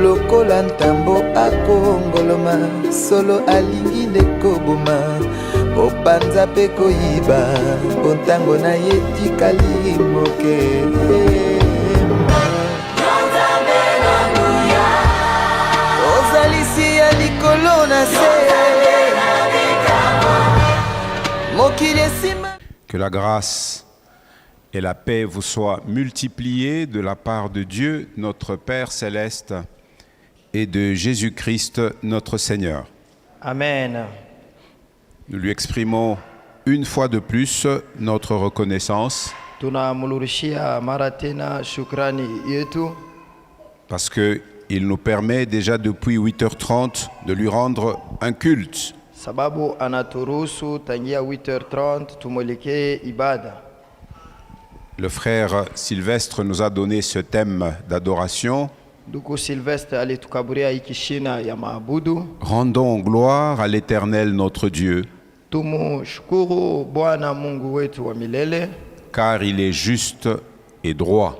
Lokola ntambo akongoloma solo alingi ndekoboma opanza pe koyiba ontango na ye tikali moke ozalisi ya likolo na se mokili esima. Que la grâce et la paix vous soient multipliées de la part de Dieu, notre Père céleste, et de Jésus-Christ, notre Seigneur. Amen. Nous lui exprimons une fois de plus notre reconnaissance parce qu'il nous permet déjà depuis 8h30 de lui rendre un culte. Sababu anaturuhusu tangia 8h30 tumwelekee ibada. Le frère Sylvestre nous a donné ce thème d'adoration. Rendons gloire à l'Éternel notre Dieu, car il est juste et droit.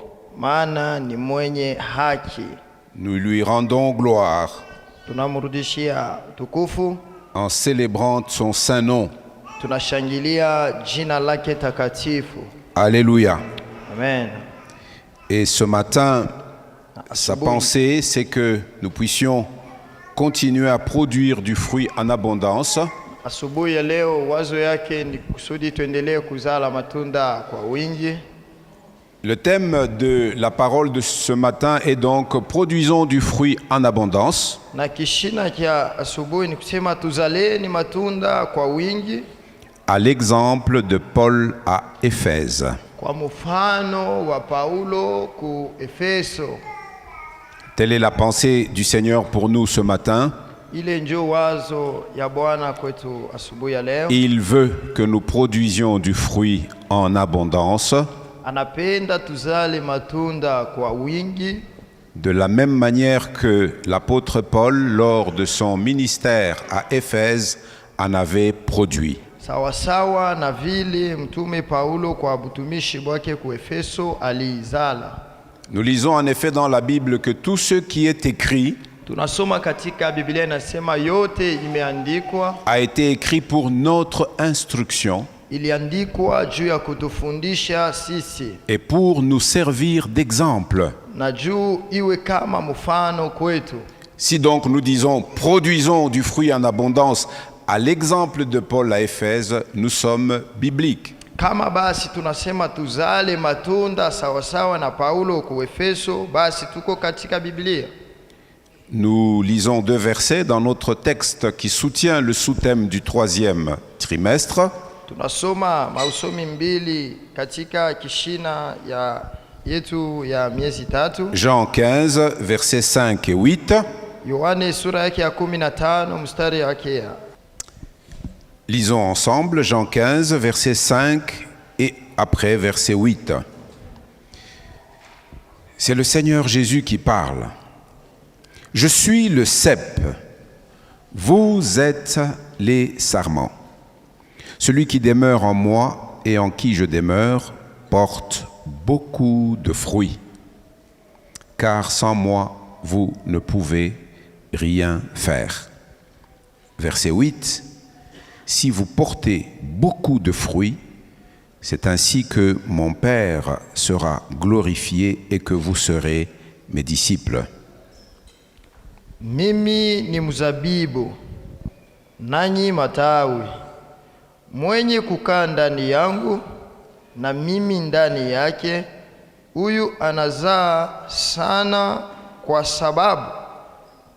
Nous lui rendons gloire en célébrant son saint nom. Alléluia. Amen. Et ce matin, sa pensée, c'est que nous puissions continuer à produire du fruit en abondance. Le thème de la parole de ce matin est donc « Produisons du fruit en abondance ». À l'exemple de Paul à Éphèse. Telle est la pensée du Seigneur pour nous ce matin. Il veut que nous produisions du fruit en abondance. De la même manière que l'apôtre Paul, lors de son ministère à Éphèse, en avait produit. Sawasawa na vile mtume Paulo kwa butumishi bwake ku Efeso alizala. Nous lisons en effet dans la Bible que tout ce qui est écrit tunasoma katika Biblia inasema yote imeandikwa a été écrit pour notre instruction iliandikwa juu ya kutufundisha sisi et pour nous servir d'exemple. Na juu iwe kama mfano kwetu. Si donc nous disons produisons du fruit en abondance à l'exemple de Paul à Éphèse, nous sommes bibliques. Kama basi tunasema tuzale matunda sawasawa na Paulo ku Efeso, basi tuko katika Biblia. Nous lisons 2 versets dans notre texte qui soutient le sous-thème du 3e trimestre. Tunasoma mausomi mbili katika kishina ya yetu ya miezi tatu. Jean 15 versets 5 et 8. Yohane sura yake ya 15 mstari wake ya. Lisons ensemble Jean 15, verset 5 et après verset 8. C'est le Seigneur Jésus qui parle. Je suis le cep, vous êtes les sarments. Celui qui demeure en moi et en qui je demeure porte beaucoup de fruits. Car sans moi, vous ne pouvez rien faire. Verset 8. Si vous portez beaucoup de fruits, c'est ainsi que mon Père sera glorifié et que vous serez mes disciples. Mimi ni mzabibu, nanyi matawi. Mwenye kukaa ndani yangu na mimi ndani yake, huyu anazaa sana, kwa sababu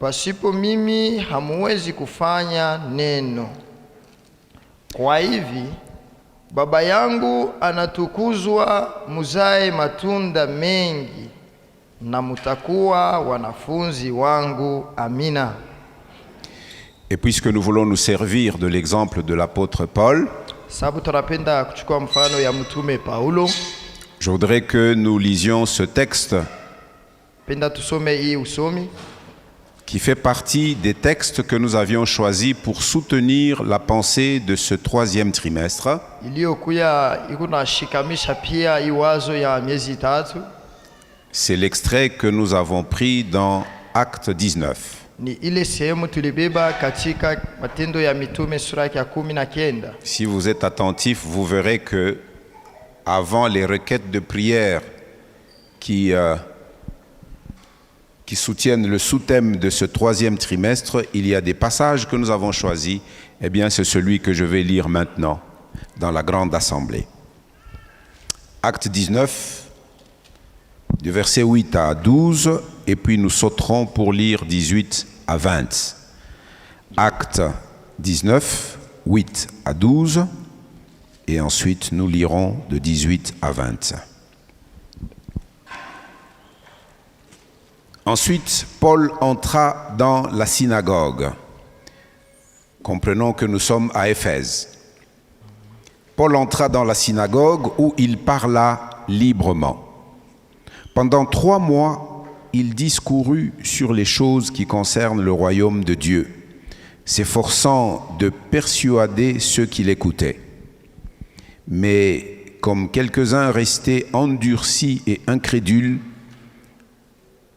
pasipo mimi hamuwezi kufanya neno. Kwa hivi Baba yangu anatukuzwa, muzae matunda mengi, na mutakuwa wanafunzi wangu. Amina. Et puisque nous voulons nous servir de l'exemple de l'apôtre Paul, sababu tunapenda kuchukua mfano ya mtume Paulo. Je voudrais que nous lisions ce texte Penda tusome hii usomi qui fait partie des textes que nous avions choisis pour soutenir la pensée de ce troisième trimestre. iliyokuya ikuna shikamisha pia hii wazo ya miezi tatu. C'est l'extrait que nous avons pris dans Acte 19. Ni ile sehemu tulibeba katika Matendo ya Mitume sura ya 19. Si vous êtes attentif, vous verrez que avant les requêtes de prière qui soutiennent le sous-thème de ce troisième trimestre, il y a des passages que nous avons choisis. Eh bien, c'est celui que je vais lire maintenant dans la grande assemblée. Acte 19, du verset 8 à 12, et puis nous sauterons pour lire 18 à 20. Acte 19, 8 à 12, et ensuite nous lirons de 18 à 20. Ensuite, Paul entra dans la synagogue. Comprenons que nous sommes à Éphèse. Paul entra dans la synagogue où il parla librement. Pendant 3 mois, il discourut sur les choses qui concernent le royaume de Dieu, s'efforçant de persuader ceux qui l'écoutaient. Mais comme quelques-uns restaient endurcis et incrédules,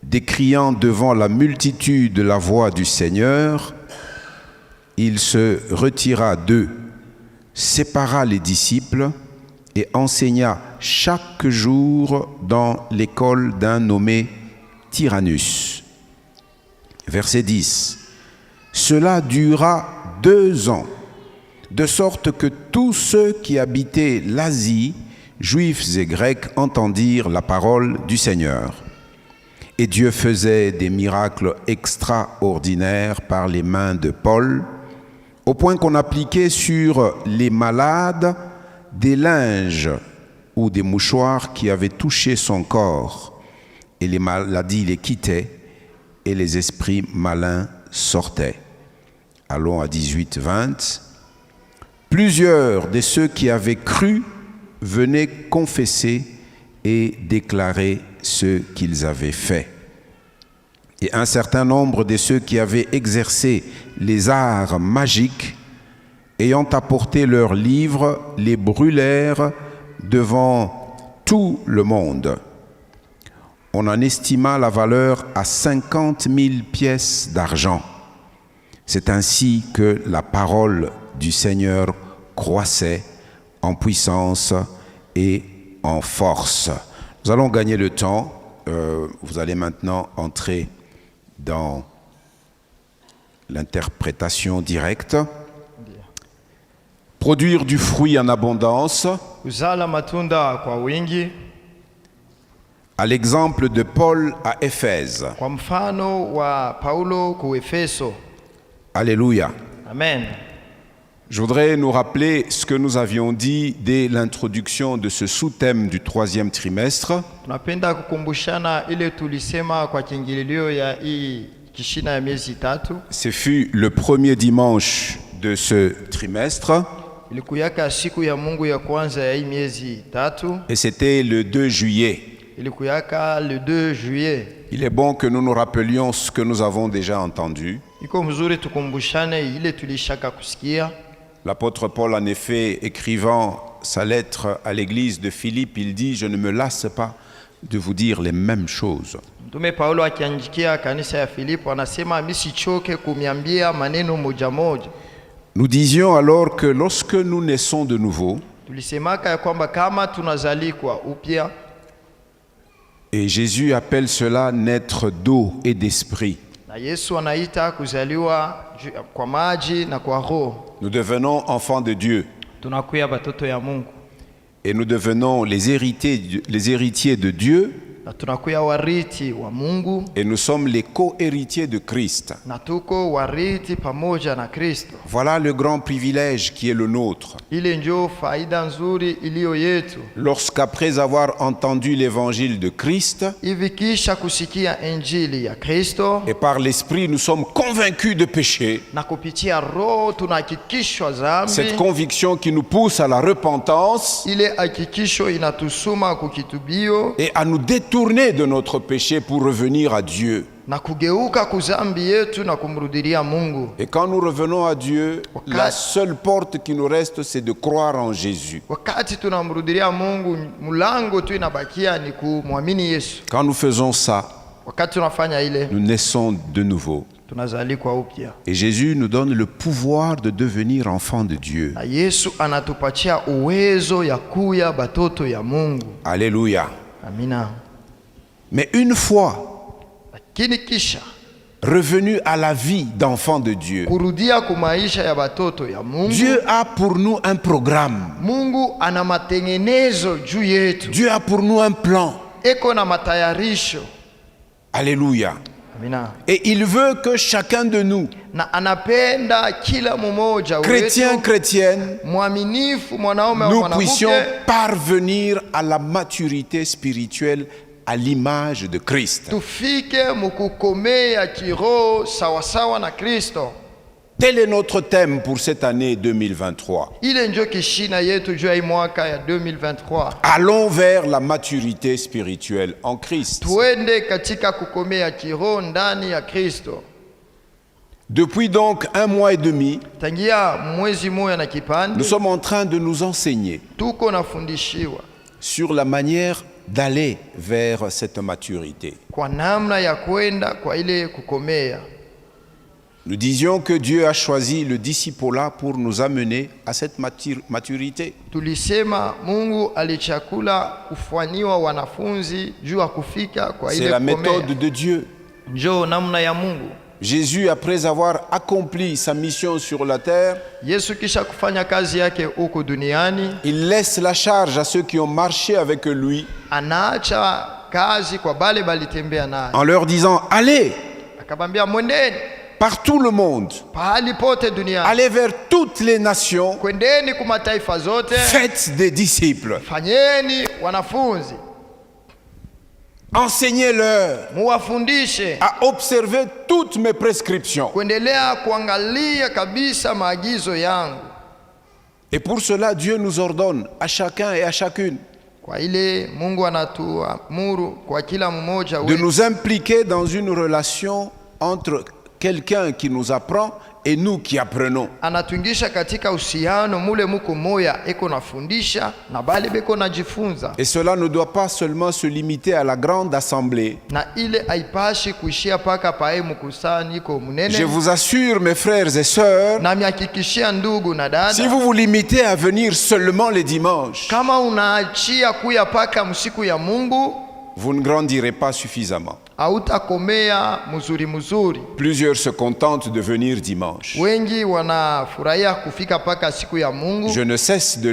décriant devant la multitude la voix du Seigneur, il se retira d'eux, sépara les disciples et enseigna chaque jour dans l'école d'un nommé Tyrannus. Verset 10. Cela dura 2 ans, de sorte que tous ceux qui habitaient l'Asie, juifs et grecs, entendirent la parole du Seigneur. Et Dieu faisait des miracles extraordinaires par les mains de Paul, au point qu'on appliquait sur les malades des linges ou des mouchoirs qui avaient touché son corps, et les maladies les quittaient, et les esprits malins sortaient. Allons à 18-20. Plusieurs de ceux qui avaient cru venaient confesser et déclarer ce qu'ils avaient fait. Et un certain nombre de ceux qui avaient exercé les arts magiques, ayant apporté leurs livres, les brûlèrent devant tout le monde. On en estima la valeur à 50 000 pièces d'argent. C'est ainsi que la parole du Seigneur croissait en puissance et en force. Nous allons gagner le temps. Vous allez maintenant entrer dans l'interprétation directe. Produire du fruit en abondance, Uzala matunda kwa wingi, à l'exemple de Paul à Éphèse. kwa mfano wa Paulo ku Efeso. Alléluia. Amen. Je voudrais nous rappeler ce que nous avions dit dès l'introduction de ce sous-thème du 3e trimestre. Tunapenda kukumbushana ile tulisema kwa kiingililio ya hii kishina ya miezi tatu. Ce fut le premier dimanche de ce trimestre. Ilikuyaka siku ya Mungu ya kwanza ya hii miezi tatu. Et c'était le 2 juillet. Ilikuyaka le 2 juillet. Il est bon que nous nous rappelions ce que nous avons déjà entendu. Iko mzuri tukumbushane ile tulishaka kusikia. L'apôtre Paul, en effet, écrivant sa lettre à l'église de Philippe, il dit « Je ne me lasse pas de vous dire les mêmes choses. » Mtume Paulo akiandikia kanisa ya Filipo anasema msichoke kumiambia maneno moja moja. Nous disions alors que lorsque nous naissons de nouveau, Tulisemaka ya kwamba kama tunazalikwa upya, et Jésus appelle cela naître d'eau et d'esprit, na Yesu anaita kuzaliwa kwa maji na kwa roho, nous devenons enfants de Dieu tunakuwa watoto ya Mungu. et nous devenons les héritiers de Dieu na tunakuya wariti wa Mungu, et nous sommes les co-héritiers de Christ. na tuko wariti pamoja na Kristo. Voilà le grand privilège qui est le nôtre. Ile ndio faida nzuri iliyo yetu. Lorsqu'après avoir entendu l'évangile de Christ, Hivi kisha kusikia injili ya Kristo et par l'Esprit nous sommes convaincus de péché, na kupitia Roho tunahakikishwa dhambi. cette conviction qui nous pousse à la repentance Ile hakikisho inatusuma kukitubio et à nous détourner de notre péché pour revenir à Dieu. na kugeuka kuzambi yetu na kumrudilia Mungu. Et quand nous revenons à Dieu, la seule porte qui nous reste, c'est de croire en Jésus. Wakati tunamrudilia Mungu, mulango tu inabakia ni kumwamini Yesu. Quand nous faisons ça, Wakati tunafanya ile, nous naissons de nouveau. tunazalikwa upya. Et Jésus nous donne le pouvoir de devenir enfants de Dieu. Na Yesu anatupatia uwezo ya kuya batoto ya Mungu. Alléluia. Amina. Mais une fois Lakini kisha revenu à la vie d'enfants de Dieu, kurudia kumaisha ya batoto ya Mungu, Dieu a pour nous un programme. Mungu ana matengenezo juu yetu. Dieu a pour nous un plan. Eko na matayarisho. Alléluia. Amina. Et il veut que chacun de nous, Na anapenda kila mmoja chrétiens, wetu, chrétiennes, mwaminifu mwanaume au nous mwanamke, puissions parvenir à la maturité spirituelle à l'image de Christ. tufike mukukomea kiroho sawasawa na Kristo. Tel est notre thème pour cette année 2023. Ile ndio kishina yetu juu ya hii mwaka ya 2023. Allons vers la maturité spirituelle en Christ. Tuende katika kukomea kiroho ndani ya Kristo. Depuis donc 1 mois et demi, Tangia mwezi moja na nous kipande sommes en train de nous enseigner tuko nafundishiwa sur la manière d'aller vers cette maturité. kwa namna ya kwenda kwa ile kukomea. Nous disions que Dieu a choisi le discipulat pour nous amener à cette maturité. Tulisema Mungu alichakula kufanywa wanafunzi juu ya kufika kwa C'est ile la kukomea. méthode de Dieu. Njoo namna ya Mungu. Jésus, après avoir accompli sa mission sur la terre, Yesu kisha kufanya kazi yake huko duniani, il laisse la charge à ceux qui ont marché avec lui anaacha kazi kwa bale balitembea naye. en leur disant « Allez Akabambia mwendeni par tout le monde, pahali pote duniani. allez vers toutes les nations, Kwendeni kwa mataifa zote, faites des disciples, fanyeni wanafunzi, enseignez-leur muwafundishe à observer toutes mes prescriptions. kuendelea kuangalia kabisa maagizo yangu. Et pour cela, Dieu nous ordonne à chacun et à chacune Kwa ile Mungu anatuamuru kwa kila mmoja de wetu nous impliquer dans une relation entre quelqu'un qui nous apprend et nous qui apprenons. anatuingisha katika uhusiano mule muko moya eko nafundisha na bale beko najifunza, Et cela ne doit pas seulement se limiter à la grande assemblée. na ile haipashi kuishia paka pae mkusanyiko Je munene. vous assure, mes frères et sœurs, Na mihakikishia ndugu na dada, si vous vous limitez à venir seulement les dimanches, kama unaachia kuya paka msiku ya Mungu, vous ne grandirez pas suffisamment. hautakomea mzuri mzuri. Plusieurs se contentent de venir dimanche. Wengi wanafurahia kufika paka siku ya Mungu. Je ne cesse de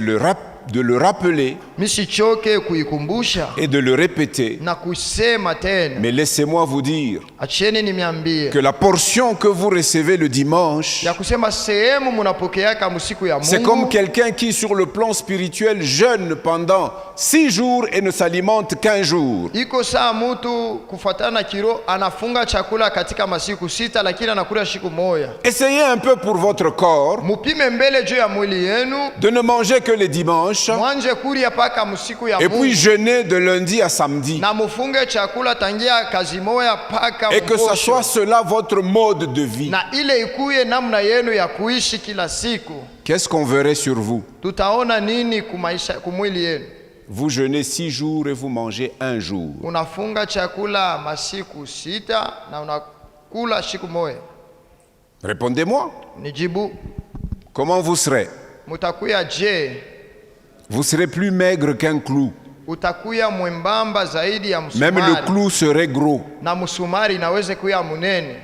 le rappeler Misichoke kuikumbusha et de le répéter. na kusema tena. Mais laissez-moi vous dire Acheni nimiambie que la portion que vous recevez le dimanche, ya kusema sehemu munapokeaka msiku ya c'est comme Mungu, quelqu'un qui, sur le plan spirituel, jeûne pendant 6 jours et ne s'alimente qu'1 jour. iko saa mutu kufuatana na kiro anafunga chakula katika masiku 6 lakini anakula siku moja. Essayez un peu pour votre corps Mupime mbele juu ya mwili yenu, de ne manger que les dimanches mwanje kuria paka msiku ya et Mungu puis jeûner de lundi à samedi. na mufunge chakula tangia kazi moya paka Et que ça mkosho. soit cela votre mode de vie. Na ile ikuye namna yenu ya kuishi kila siku. Qu'est-ce qu'on verrait sur vous? Tutaona nini kumaisha kumwili yenu? Vous jeûnez 6 jours et vous mangez 1 jour. Unafunga chakula masiku 6 na unakula siku moja. Répondez-moi. Nijibu, Comment vous serez? mutakuya je? Vous serez plus maigre qu'un clou. Utakuya mwembamba zaidi ya Même msumari. le clou serait gros. Na msumari inaweze kuya munene.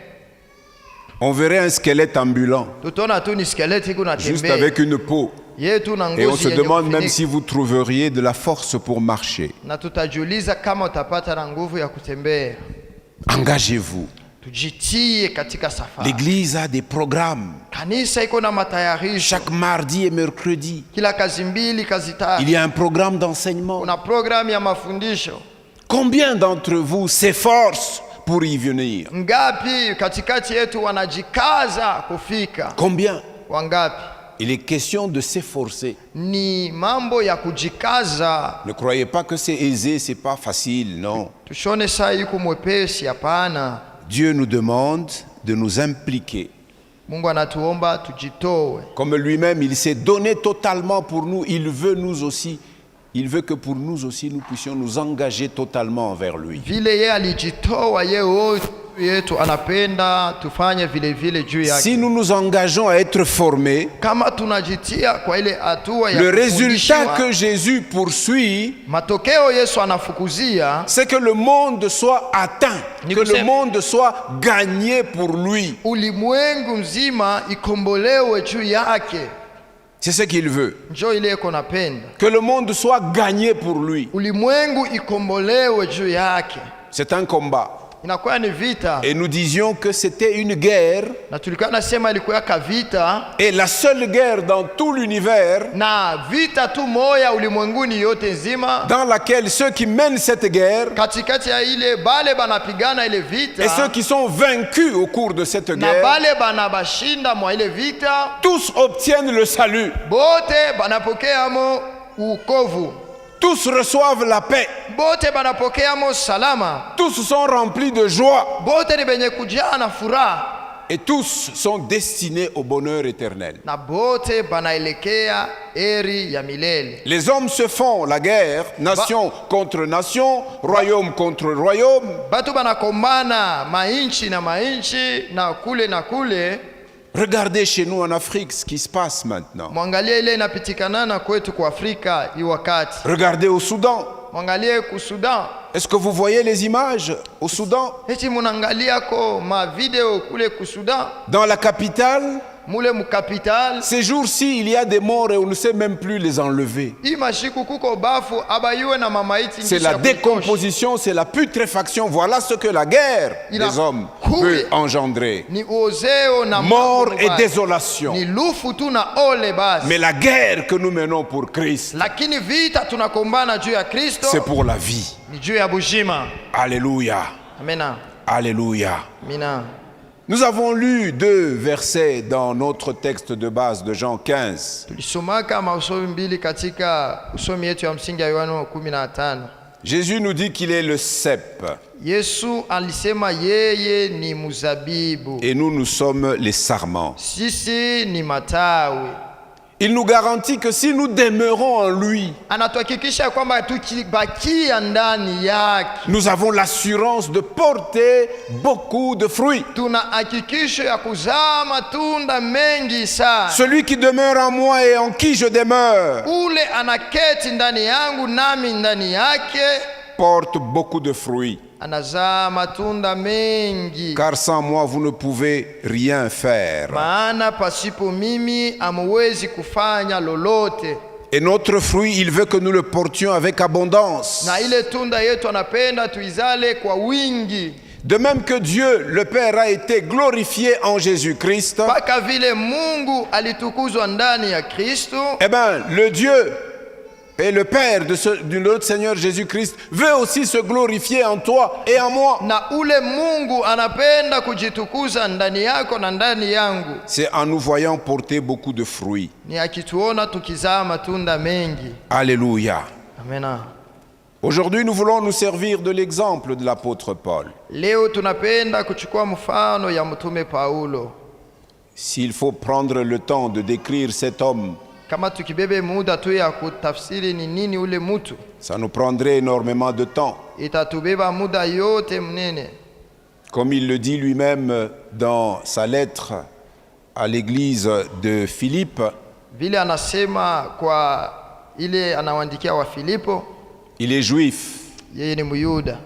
On verrait un squelette ambulant, Tutaona tu ni skeleti iko juste natembea. avec une peau. yetu na Et on ngozi se yenye demande même kufunika. si vous trouveriez de la force pour marcher. Na tutajiuliza kama utapata na nguvu ya kutembea. Engagez-vous. Tujitie katika safari. L'Église a des programmes. Kanisa iko na matayarisho. Chaque mardi et mercredi, Kila kazi mbili, kazi il tatu. y a un programme d'enseignement. Kuna programu ya mafundisho. Combien d'entre vous s'efforcent pour y venir? Ngapi katikati yetu wanajikaza kufika? Combien? Wangapi? Il est question de s'efforcer. Ni mambo ya kujikaza. Ne croyez pas que c'est aisé, c'est pas facile, non. Tushone saa iko mwepesi, hapana. Dieu nous demande de nous impliquer. Mungu anatuomba tujitoe. Comme lui-même, il s'est donné totalement pour nous, il veut nous aussi. Il veut que pour nous aussi, nous puissions nous engager totalement envers lui. Vile yeye alijitoa yeye yetu anapenda tufanye vile vile juu yake. Si nous nous engageons à être formés, Kama tunajitia kwa ile hatua ya le résultat kufundishwa, que Jésus poursuit, matokeo Yesu anafukuzia c'est que le monde soit atteint, Ni que le kusema- monde soit gagné pour lui. ulimwengu mzima ikombolewe juu yake. C'est ce qu'il veut, Njoo ile iko napenda. que le monde soit gagné pour lui. Ulimwengu ikombolewe juu yake. C'est un combat. Inakuwa ni vita. Et nous disions que c'était une guerre, Na tulikuwa nasema ilikuwa vita et la seule guerre dans tout l'univers na vita tu moya ulimwenguni yote nzima. dans laquelle ceux qui mènent cette guerre Katikati ya ile bale banapigana ile vita et ceux qui sont vaincus au cours de cette na guerre, bale banabashinda mwa ile vita, tous obtiennent le salut, bote banapokeamo ukovu, tous reçoivent la paix, bote banapokeamo salama, tous sont remplis de joie bote ni benye kujaa na furaha, et tous sont destinés au bonheur éternel. na bote banaelekea eri ya milele. Les hommes se font la guerre, nation contre nation, royaume contre royaume, Batu banakombana mainchi na mainchi na kule. Regardez chez nous en Afrique ce qui se passe maintenant. Mwangalie ile inapitikanana kwetu kwa Afrika hii wakati. Regardez au Soudan. Mwangalie ku Sudan. Est-ce que vous voyez les images au Soudan? Eti munaangalia ko ma video kule ku Sudan. Dans la capitale, Mule mu capital. ces jours-ci, il y a des morts et on ne sait même plus les enlever. Hii mashiku kuko bafu abayuwe na mamaiti. C'est la décomposition, c'est la putréfaction. Voilà ce que la guerre des hommes peut engendrer. Ni ozeo na Mort mambo et mabaya. désolation. Ni lufu tu na ole basi. Mais la guerre que nous menons pour Christ, Lakini vita tunakombana juu ya Kristo c'est pour la vie. ni juu ya bujima. Alléluia. Amena. Alléluia. Mina. Nous avons lu 2 versets dans notre texte de base de Jean 15. Tulisomaka mausomi mbili katika usomi yetu ya msingi ya Yohana 15. Jésus nous dit qu'il est le cep Yesu alisema yeye ni muzabibu. et nous, nous sommes les sarments. Sisi ni matawi. Il nous garantit que si nous demeurons en lui, Anatuhakikisha kwamba tukibakia ndani yake nous avons l'assurance de porter beaucoup de fruits. tuna hakikisho ya kuzaa matunda mengi sana. Celui qui demeure en moi et en qui je demeure Ule anaketi ndani yangu nami ndani yake porte beaucoup de fruits. anazaa matunda mengi. Car sans moi, vous ne pouvez rien faire. Maana pasipo mimi amuwezi kufanya lolote. Et notre fruit, il veut que nous le portions avec abondance. Na ile tunda yetu anapenda tuizale kwa wingi. De même que Dieu, le Père, a été glorifié en Jésus-Christ, Paka vile Mungu alitukuzwa ndani ya Kristo, eh bien, le Dieu et le Père de notre Seigneur Jésus-Christ veut aussi se glorifier en toi et en moi. na ule Mungu anapenda kujitukuza ndani yako na ndani yangu. C'est en nous voyant porter beaucoup de fruits. Ni akituona tukizaa matunda mengi. Alléluia. Amena. Aujourd'hui, nous voulons nous servir de l'exemple de l'apôtre Paul. Leo tunapenda kuchukua mfano ya mtume Paulo. S'il faut prendre le temps de décrire cet homme, Kama tukibebe muda tu ya kutafsiri ni nini ule mtu, ça nous prendrait énormément de temps. itatubeba muda yote mnene. Comme il le dit lui-même dans sa lettre à l'église de Philippe, Vile anasema kwa ile anawaandikia wa Filipo, il est juif, yeye ni Myuda.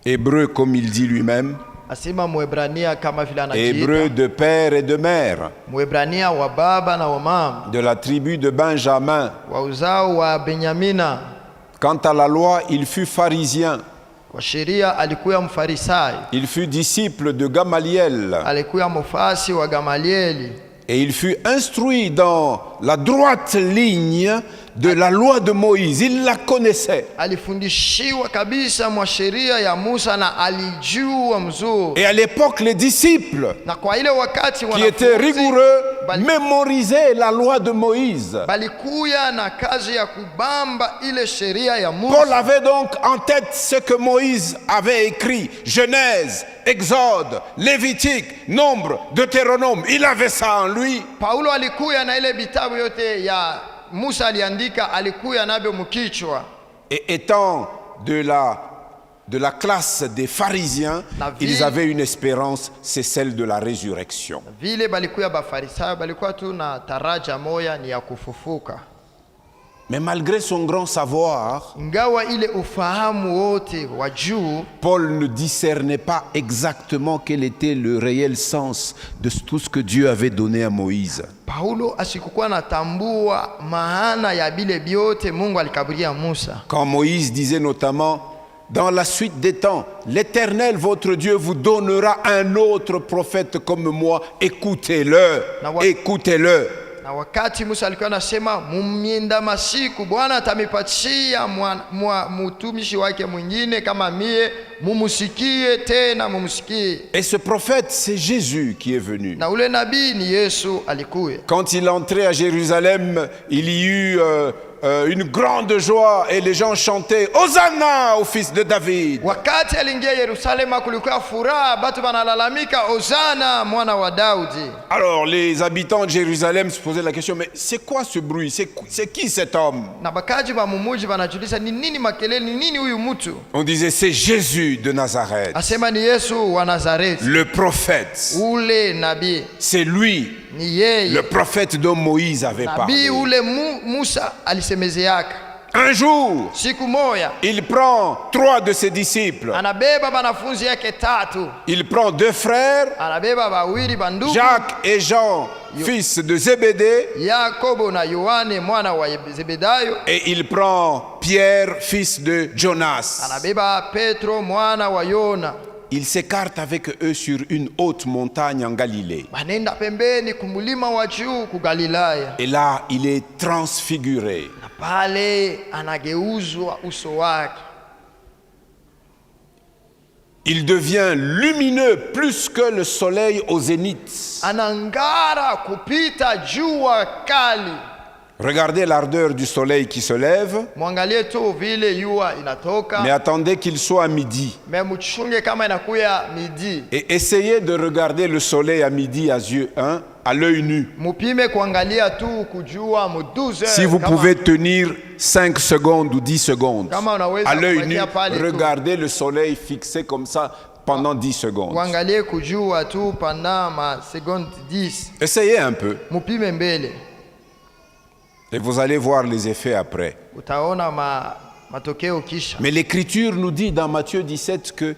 hébreu comme il dit lui-même, asema Mwebrania kama vile hébreu anajiita de père et de mère, Mwebrania wa baba na wa mama, de la tribu de Benjamin. wa uzao wa Benyamina. Quant à la loi, il fut pharisien, Kwa sheria alikuwa Mfarisayo, il fut disciple de Gamaliel, alikuwa mfasi wa Gamalieli, et il fut instruit dans la droite ligne de la loi de Moïse. Il la connaissait. alifundishiwa kabisa mwa sheria ya Musa na alijua mzuri. Et à l'époque, les disciples Na kwa ile wakati qui étaient wanafunzi rigoureux bali- mémorisaient la loi de Moïse. balikuya na kazi ya kubamba ile sheria ya Paul Musa. avait donc en tête ce que Moïse avait écrit: Genèse, Exode, Lévitique, Nombre, Deutéronome. Il avait ça en lui. Paulo alikuya na ile vitabu yote ya Musa aliandika, alikuya navyo mkichwa. Et étant de la classe des pharisiens, La vie- ils avaient une espérance, c'est celle de la résurrection. Vile balikuya bafarisayo balikuwa tu na taraja moya ni ya kufufuka. Mais malgré son grand savoir, Ingawa ile ufahamu wote wa juu, Paul ne discernait pas exactement quel était le réel sens de tout ce que Dieu avait donné à Moïse. Paulo asikukuwa natambua maana ya bile byote Mungu alikaburia Musa. Quand Moïse disait notamment: dans la suite des temps, l'Éternel votre Dieu vous donnera un autre prophète comme moi, écoutez-le, écoutez-le. Na wakati Musa alikuwa anasema mumienda masiku Bwana atamipatia mtumishi wake mwingine kama mie, mumusikie tena mumusikie. Et ce prophète, c'est Jésus qui est venu. Na ule nabii ni Yesu alikuya. Quand il entrait à Jérusalem, il y eut une grande joie et les gens chantaient Hosanna au fils de David. Wakati aliingia Yerusalema kulikuwa furaha, batu banalalamika Hosana mwana wa Daudi. Alors les habitants de Jérusalem se posaient la question: mais c'est quoi ce bruit? C'est qui cet homme? Na bakaji ba mumuji banajulisha ni nini makelele, ni nini huyu mtu? On disait: c'est Jésus de Nazareth, Asema ni Yesu wa Nazareti, le prophète. ule nabii. C'est lui, Ni yeye le prophète dont Moïse avait nabii parlé. ule Musa alisemezeaka. Un jour, Siku moya il prend 3 de ses disciples. anabeba banafunzi yake tatu, Il prend 2 frères, anabeba bawili bandugu, Jacques et Jean, fils de Zébédée, Yakobo na Yohane mwana wa Zebedayo, et il prend Pierre, fils de Jonas. anabeba Petro mwana wa Yona. Il s'écarte avec eux sur une haute montagne en Galilée. Banenda pembeni kumulima wa juu ku Galilaya, Et là, il est transfiguré. na pale anageuzwa uso wake, Il devient lumineux plus que le soleil au zénith. anangara kupita jua kali. Regardez l'ardeur du soleil qui se lève, Mwangalie tu vile jua inatoka, mais attendez qu'il soit à midi. me mchunge kama inakuya midi. Et essayez de regarder le soleil à midi à l'œil nu. Mupime kuangalia tu kujua mu 12 heures. Si vous Kama- pouvez tenir 5 secondes ou 10 secondes Kama unaweza à l'œil nu, kubakia pale tu. regardez le soleil fixé comme ça pendant 10 secondes. Kuangalie kujua tu pendant ma seconde 10. Essayez un peu Mupime mbele, et vous allez voir les effets après. utaona matokeo kisha. Mais l'Écriture nous dit dans Matthieu 17 que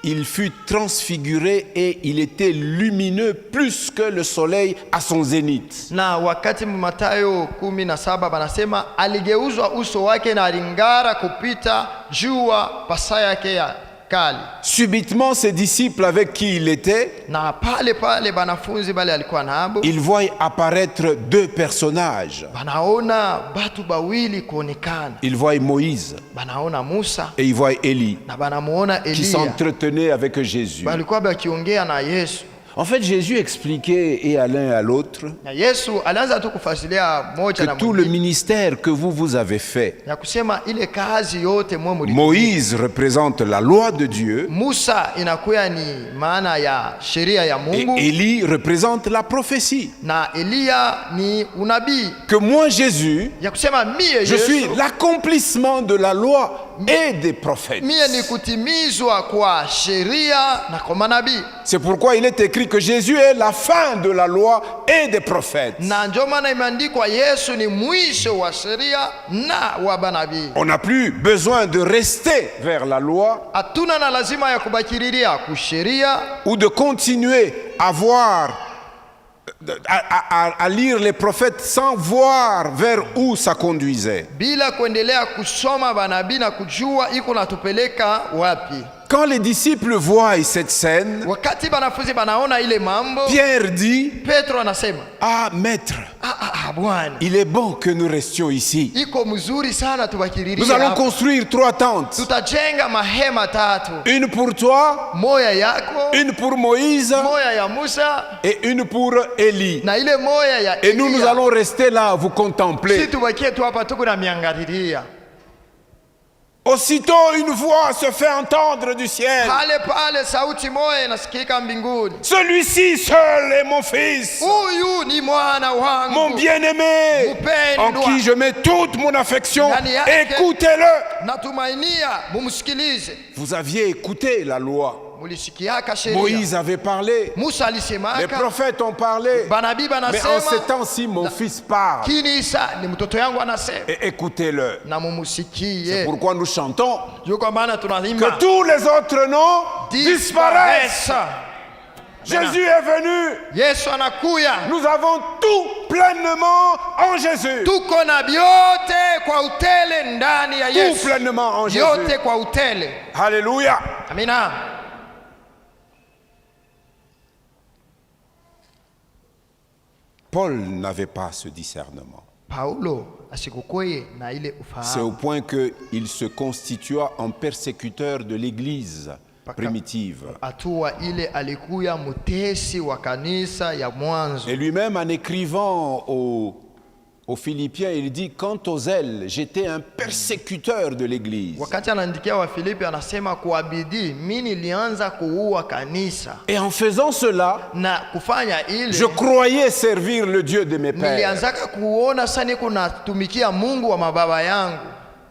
il fut transfiguré et il était lumineux plus que le soleil à son zénith. Na wakati Mathayo 17 banasema aligeuzwa uso wake na alingara kupita jua pasa yake ya kali. Subitement, ses disciples avec qui il était, Na pale banafunzi bale alikuwa nabo, ils voient apparaître 2 personnages. banaona batu bawili kuonekana, Ils voient Moïse banaona Musa et ils voient Élie na banamuona qui Eliya, s'entretenaient avec Jésus. balikuwa bakiongea na Yesu. En fait, Jésus expliquait et à l'un et à l'autre Na Yesu alianza tu kufasilia moja na que tout le mwingine, ministère que vous avez fait, ya kusema ile kazi yote mwe muli. Moïse représente la loi de Dieu Musa inakuya ni maana ya sheria ya et Mungu, Élie représente la prophétie. na Eliya ni unabii. Que moi, Jésus, Ya kusema mie je suis Yesu l'accomplissement de la loi et des prophètes. mie ni kutimizwa kwa sheria na kwa manabii. C'est pourquoi il est écrit que Jésus est la fin de la loi et des prophètes. Na ndio maana imeandikwa Yesu ni mwisho wa sheria na wa manabii. On n'a plus besoin de rester vers la loi Hatuna na lazima ya kubakiriria kusheria ou de continuer à voir, à lire les prophètes sans voir vers où ça conduisait. bila kuendelea kusoma manabii na kujua iko natupeleka wapi. Quand les disciples voient cette scène, Wakati banafunzi banaona ile mambo, Pierre dit, Petro anasema, ah maître, Bwana, il est bon que nous restions ici. iko mzuri sana tubakiririe Nous allons hapa. construire 3 tentes. Tutajenga mahema 3, Une pour toi, moya yako, une pour Moïse moya ya Musa et une pour Élie. na ile moya ya Et nous Eliya. allons rester là, vous Si contempler. tubakie tu hapa tuko na miangaliria. Aussitôt, une voix se fait entendre du ciel. Pale sauti moya inasikika mbinguni. Celui-ci seul est mon fils, Huyu ni mwana wangu, mon bien-aimé, en qui je mets toute mon affection. Écoutez-le. natumainia mumsikilize. Vous aviez écouté la loi. Mulisikiaka sheria. Moïse avait parlé. Musa Les alisemaka, prophètes ont parlé. banabii Mais en ce banasema, temps-ci, mon fils parle. kini Isa ni mtoto yangu anasema, Et écoutez-le. na mumusikie. Pourquoi nous chantons Yuko maana que tunaimba tous les autres noms disparaissent. Jésus est venu. Yesu anakuya. Nous avons tout pleinement en Jésus. Tuko na vyote kwa utele ndani ya Tout Yesu. pleinement en Jésus. Yote kwa utele. Alléluia. Amina. Paul n'avait pas ce discernement. Paulo asikukoye na ile C'est au ufahamu. point qu'il se constitua en persécuteur de l'Église primitive. Hatua ile alikuya mutesi wa kanisa ya mwanzo. Et lui-même, en écrivant aux Philippiens, il dit, quant aux ailes, j'étais un persécuteur de l'Église. Wakati anaandikia wa Filipi anasema kwa bidii mimi nilianza kuua kanisa Et en faisant cela, na kufanya ile je croyais servir le Dieu de mes pères. nilianzaka kuona sana niko natumikia Mungu wa mababa yangu.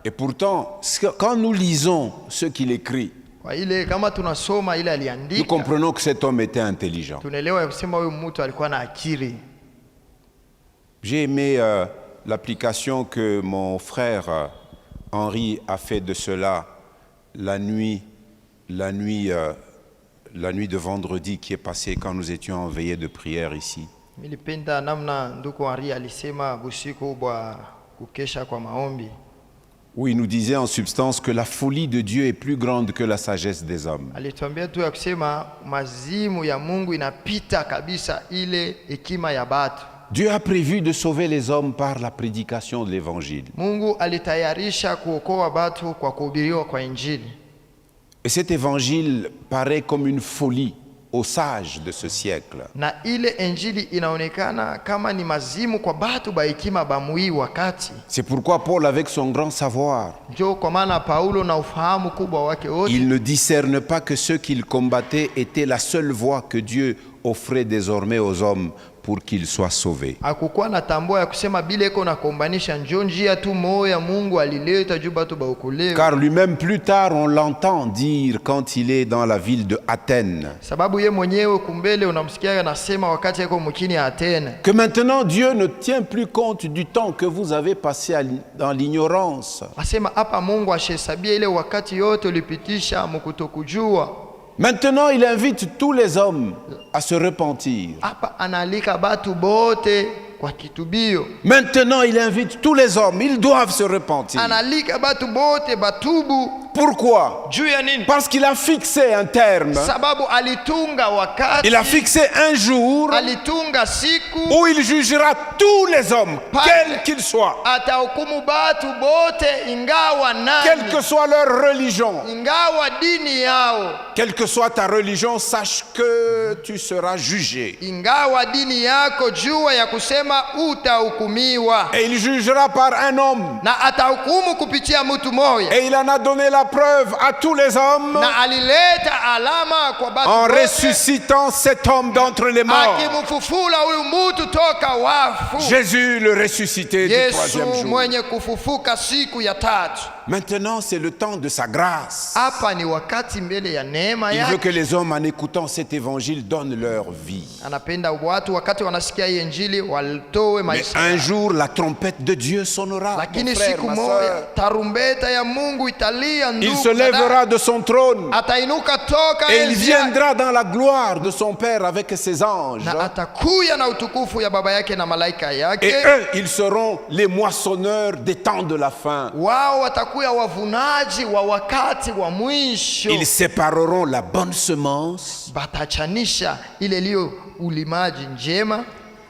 Et pourtant, quand nous lisons ce qu'il écrit, Kwa ile kama tunasoma ile nous aliandika, comprenons que cet homme était intelligent. tunaelewa kusema huyu mtu alikuwa na akili. J'ai aimé l'application que mon frère Henri a fait de cela la nuit de vendredi qui est passée quand nous étions en veillée de prière ici. Nilipenda namna ndugu Ari alisema busiku bwa kukesha kwa maombi. Où il nous disait en substance que la folie de Dieu est plus grande que la sagesse des hommes. Alituambia tu ya kusema mazimu ya Mungu inapita kabisa ile hekima ya batu. Dieu a prévu de sauver les hommes par la prédication de l'évangile. Mungu alitayarisha kuokoa batu kwa kuhubiriwa kwa Injili. Et cet évangile paraît comme une folie aux sages de ce siècle. Na ile Injili inaonekana kama ni mazimu kwa batu ba hekima ba mui wakati. C'est pourquoi Paul, avec son grand savoir, Ndio kwa maana Paulo na ufahamu kubwa wake wote, il ne discerne pas que ceux qu'il combattait étaient la seule voie que Dieu offrait désormais aux hommes pour qu'ils soient sauvés. hakukuwa na tambua ya kusema bila iko na kombanisha njo njia tu moya Mungu alileta juu batu baokolewe. Car lui-même, plus tard, on l'entend dire quand il est dans la ville de Athènes, Sababu ye mwenyewe kumbele unamsikia anasema wakati yako mkini ya Athene, que maintenant Dieu ne tient plus compte du temps que vous avez passé dans l'ignorance. asema hapa Mungu ashesabia ile wakati yote ulipitisha mkutokujua. Maintenant, il invite tous les hommes à se repentir. Hapa analika batu bote kwa kitubio. Maintenant, il invite tous les hommes, ils doivent se repentir. Analika batu bote batubu. Pourquoi? Juu ya nini? Parce qu'il a fixé un terme. Sababu alitunga wakati, Il a fixé un jour alitunga siku où il jugera tous les hommes, quels qu'ils soient, atahukumu batu bote ingawa quelle nani, que soit leur religion. ingawa dini yao, Quelle que soit ta religion, sache que tu seras jugé. ingawa dini yako, jua ya kusema utahukumiwa. Et il jugera par un homme. Na atahukumu kupitia mtu moja. Et il en a donné la preuve à tous les hommes Na alileta alama kwa batu en bote, ressuscitant cet homme d'entre les morts. akimfufula huyu mtu toka wafu. Jésus, le ressuscité du Yesu troisième jour. mwenye kufufuka siku ya tatu. Maintenant, c'est le temps de sa grâce. Hapa ni wakati mbele ya neema Il veut yake. que les hommes, en écoutant cet évangile, donnent leur vie. Anapenda watu wakati wanasikia hii injili walitoe Mais maisha un yao. jour, la trompette de Dieu sonnera. Lakini Mon frère, siku ma moja sœur. tarumbeta ya Mungu italia, Il ndugu se na dada. lèvera de son trône Atainuka toka et il enzi yake, viendra dans la gloire de son Père avec ses anges. na atakuya na utukufu ya baba yake na malaika Et yake. eux, ils seront les moissonneurs des temps de la fin. Wao watakuya wavunaji wa wakati wa mwisho. Ils sépareront la bonne semence Batachanisha ile iliyo ulimaji njema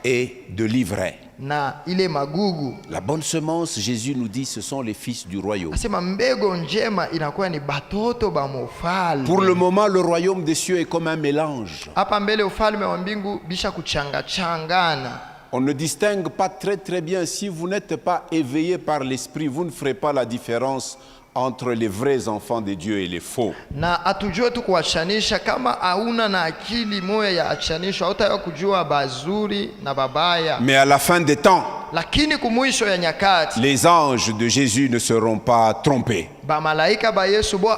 et de l'ivraie. na ile magugu. La bonne semence, Jésus nous dit, ce sont les fils du royaume. Asema mbego njema inakuwa ni batoto ba mufalme. Pour le moment, le royaume des cieux est comme un mélange. Hapa mbele ufalme wa mbingu bisha kuchangana. On ne distingue pas très bien. Si vous n'êtes pas éveillé par l'esprit, vous ne ferez pas la différence entre les vrais enfants de Dieu et les faux. Na atujue tu kuachanisha, kama hauna na akili moya ya achanisho hautaweza kujua bazuri na babaya. Mais à la fin des temps, Lakini kumwisho ya nyakati les anges de Jésus ne seront pas trompés. ba malaika ba Yesu bo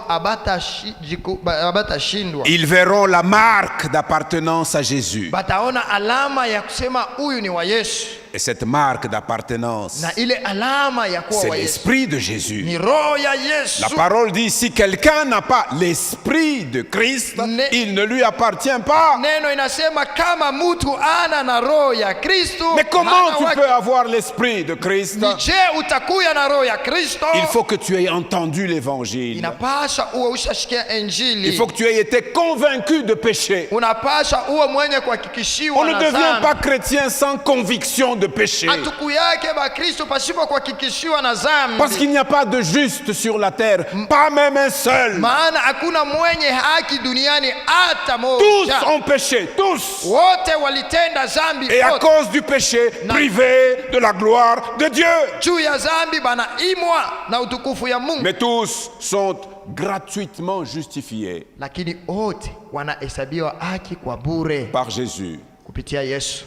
abatashindwa. Ils verront la marque d'appartenance à Jésus. Bataona alama ya kusema huyu ni wa Yesu. Et cette marque d'appartenance, Na ile alama ya kuwa c'est wa Yesu l'esprit de Jésus. ni roho ya Yesu. La parole dit, si quelqu'un n'a pas l'esprit de Christ, il ne lui appartient pas. Neno inasema kama mtu ana na roho ya Kristo. Mais comment hana tu wake. peux avoir l'esprit de Christ? Ni je utakuya na roho ya Kristo? Il faut que tu aies entendu l'évangile. Inapasha uwe ushasikia injili. Il faut que tu aies été convaincu de péché. Unapasha uwe mwenye kuhakikishiwa On ne na devient dhambi. pas chrétien sans conviction de péché. Atuku yake ba Kristo pasipo kuhakikishiwa na dhambi. Parce qu'il n'y a pas de juste sur la terre, pas même un seul. Maana hakuna mwenye haki duniani hata Tous moja. ont péché, tous. Wote walitenda dhambi Et à wote. cause du péché, privés de la gloire de Dieu. Juu ya dhambi banaimwa na utukufu ya Mungu. Mais tous sont gratuitement justifiés Lakini wote wanahesabiwa haki kwa bure par Jésus. kupitia Yesu.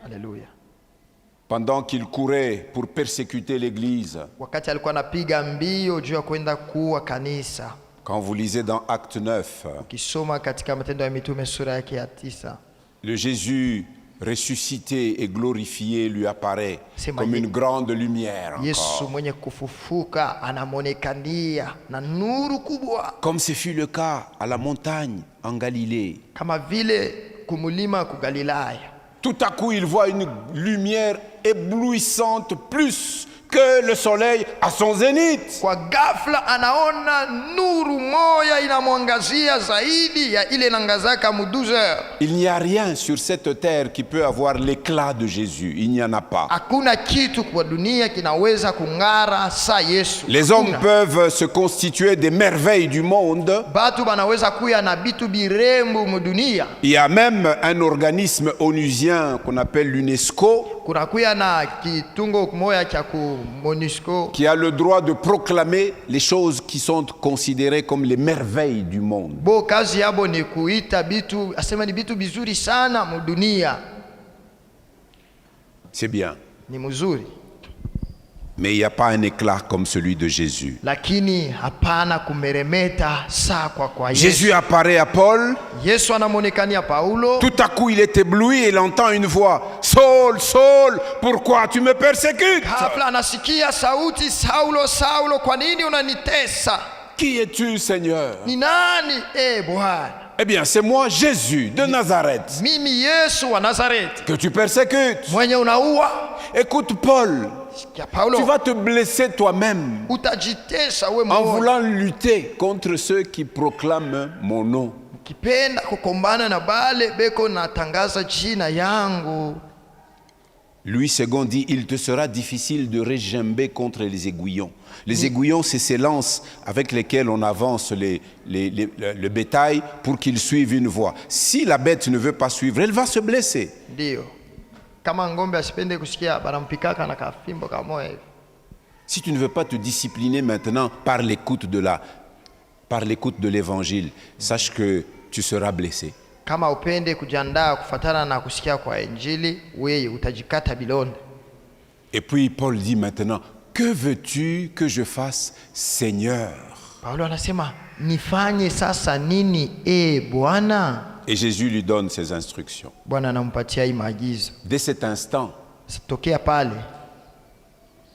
Haleluya. Pendant qu'il courait pour persécuter l'Église, Wakati alikuwa anapiga mbio juu ya kwenda kuua kanisa. quand vous lisez dans Acte 9, Ukisoma katika Matendo ya Mitume sura yake ya 9, le Jésus ressuscité et glorifié lui apparaît C'est comme magnifique. une grande lumière encore. Yesu mwenye kufufuka anamonekania na nuru kubwa, Comme ce fut le cas à la montagne en Galilée. kama vile kumulima ku Galilaya. Tout à coup, il voit une lumière éblouissante plus que le soleil à son zénith. Kwa ghafla anaona nuru moya inamwangazia zaidi ya ile inangazaka mu 12 heures. Il n'y a rien sur cette terre qui peut avoir l'éclat de Jésus. Il n'y en a pas. Hakuna kitu kwa dunia kinaweza kung'ara sa Yesu. Les hommes Hakuna. peuvent se constituer des merveilles du monde. Batu banaweza kuya na bitu birembu mu dunia. Il y a même un organisme onusien qu'on appelle l'UNESCO Kuna kuya na kitungo moya cha ku MONUSCO qui a le droit de proclamer les choses qui sont considérées comme les merveilles du monde. bo kazi yabo ni kuita bitu, asema ni bitu bizuri sana mu dunia. C'est bien. Ni mzuri, Mais il n'y a pas un éclat comme celui de Jésus. lakini hapana kumeremeta saa kwa Yesu. Jésus apparaît à Paul. Yesu anamonekania Paulo. Tout à coup, il est ébloui et il entend une voix. « Saul, Saul, pourquoi tu me persécutes ?» Ghafla anasikia sauti, Saulo, Saulo, kwa nini unanitesa? Qui es-tu, Seigneur? Ni nani Bwana? Eh bien, c'est moi, Jésus de Nazareth, Mimi Yesu wa Nazareti que tu persécutes. mwenye unaua. Écoute, Paul, Sikia Paulo, tu vas te blesser toi-même utajitesa we en mmoja. voulant lutter contre ceux qui proclament mon nom. Ukipenda kukombana na bale beko natangaza jina yangu. Louis II dit, il te sera difficile de régimber contre les aiguillons. Les aiguillons, c'est ces lances avec lesquelles on avance le bétail pour qu'il suive une voie. Si la bête ne veut pas suivre, elle va se blesser. Ndio. Kama ngombe asipende kusikia banampikaka na kafimbo kamoja hivi. Si tu ne veux pas te discipliner maintenant par l'écoute de l'évangile, sache que tu seras blessé. Kama upende kujiandaa kufatana na kusikia kwa injili, wewe utajikata bilonda. Et puis Paul dit maintenant, que veux-tu que je fasse, Seigneur? Paulo anasema nifanye sasa nini Bwana? Et Jésus lui donne ses instructions. Bwana anampatia hii maagizo. Dès cet instant, Tokea pale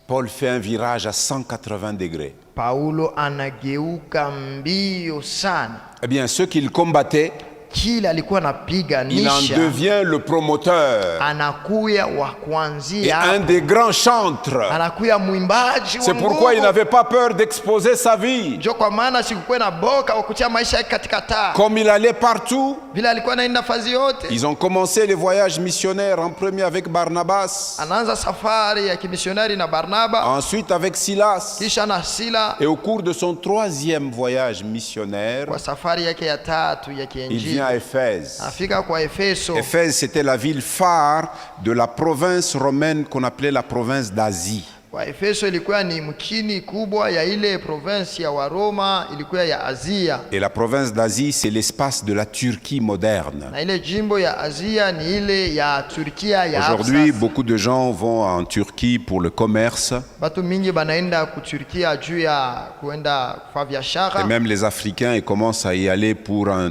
Paul fait un virage à 180 degrés. Paulo anageuka mbio sana. Eh bien, ceux qu'il combattait, Kila alikuwa il en anapiganisha devient le promoteur anakuya wa et kuanzia un hapo. des grands chantres. Anakuya mwimbaji wa C'est pourquoi il nguvu. n'avait pas peur d'exposer sa vie. Ndio kwa maana sikukuwa na boka wa kutia maisha yake katika taa. Comme il allait partout, Vile alikuwa anaenda fazi yote. ils ont commencé les voyages missionnaires en premier avec Barnabas, Anaanza safari ya kimisionari na Barnaba, ensuite avec Silas. kisha na Sila. Et au cours de son troisième voyage missionnaire, Kwa safari yake ya tatu ya il kiinjili vient à Éphèse. afika kwa Efeso. Éphèse, c'était la ville phare de la province romaine qu'on appelait la province d'Asie. Kwa Efeso ilikuwa ni mkini kubwa ya ile province ya Waroma, ilikuwa ya Azia. Et la province d'Asie, c'est l'espace de la Turquie moderne. Na ile jimbo ya Azia ni ile ya Turkia ya Aujourd'hui, sasa. beaucoup de gens vont en Turquie pour le commerce, Batu mingi banaenda ku Turkia juu ya kuenda kufanya et biashara. même les Africains ils commencent à y aller pour un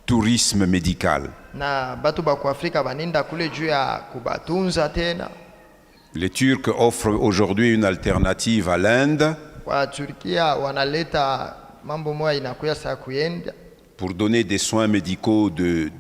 tourisme médical. Na batu ba ku Afrika banaenda kule juu ya kubatunza tena. Les Turcs offrent aujourd'hui une alternative à l'Inde Kwa Turkia wanaleta mambo moja inakuya saa kuenda pour donner des soins médicaux de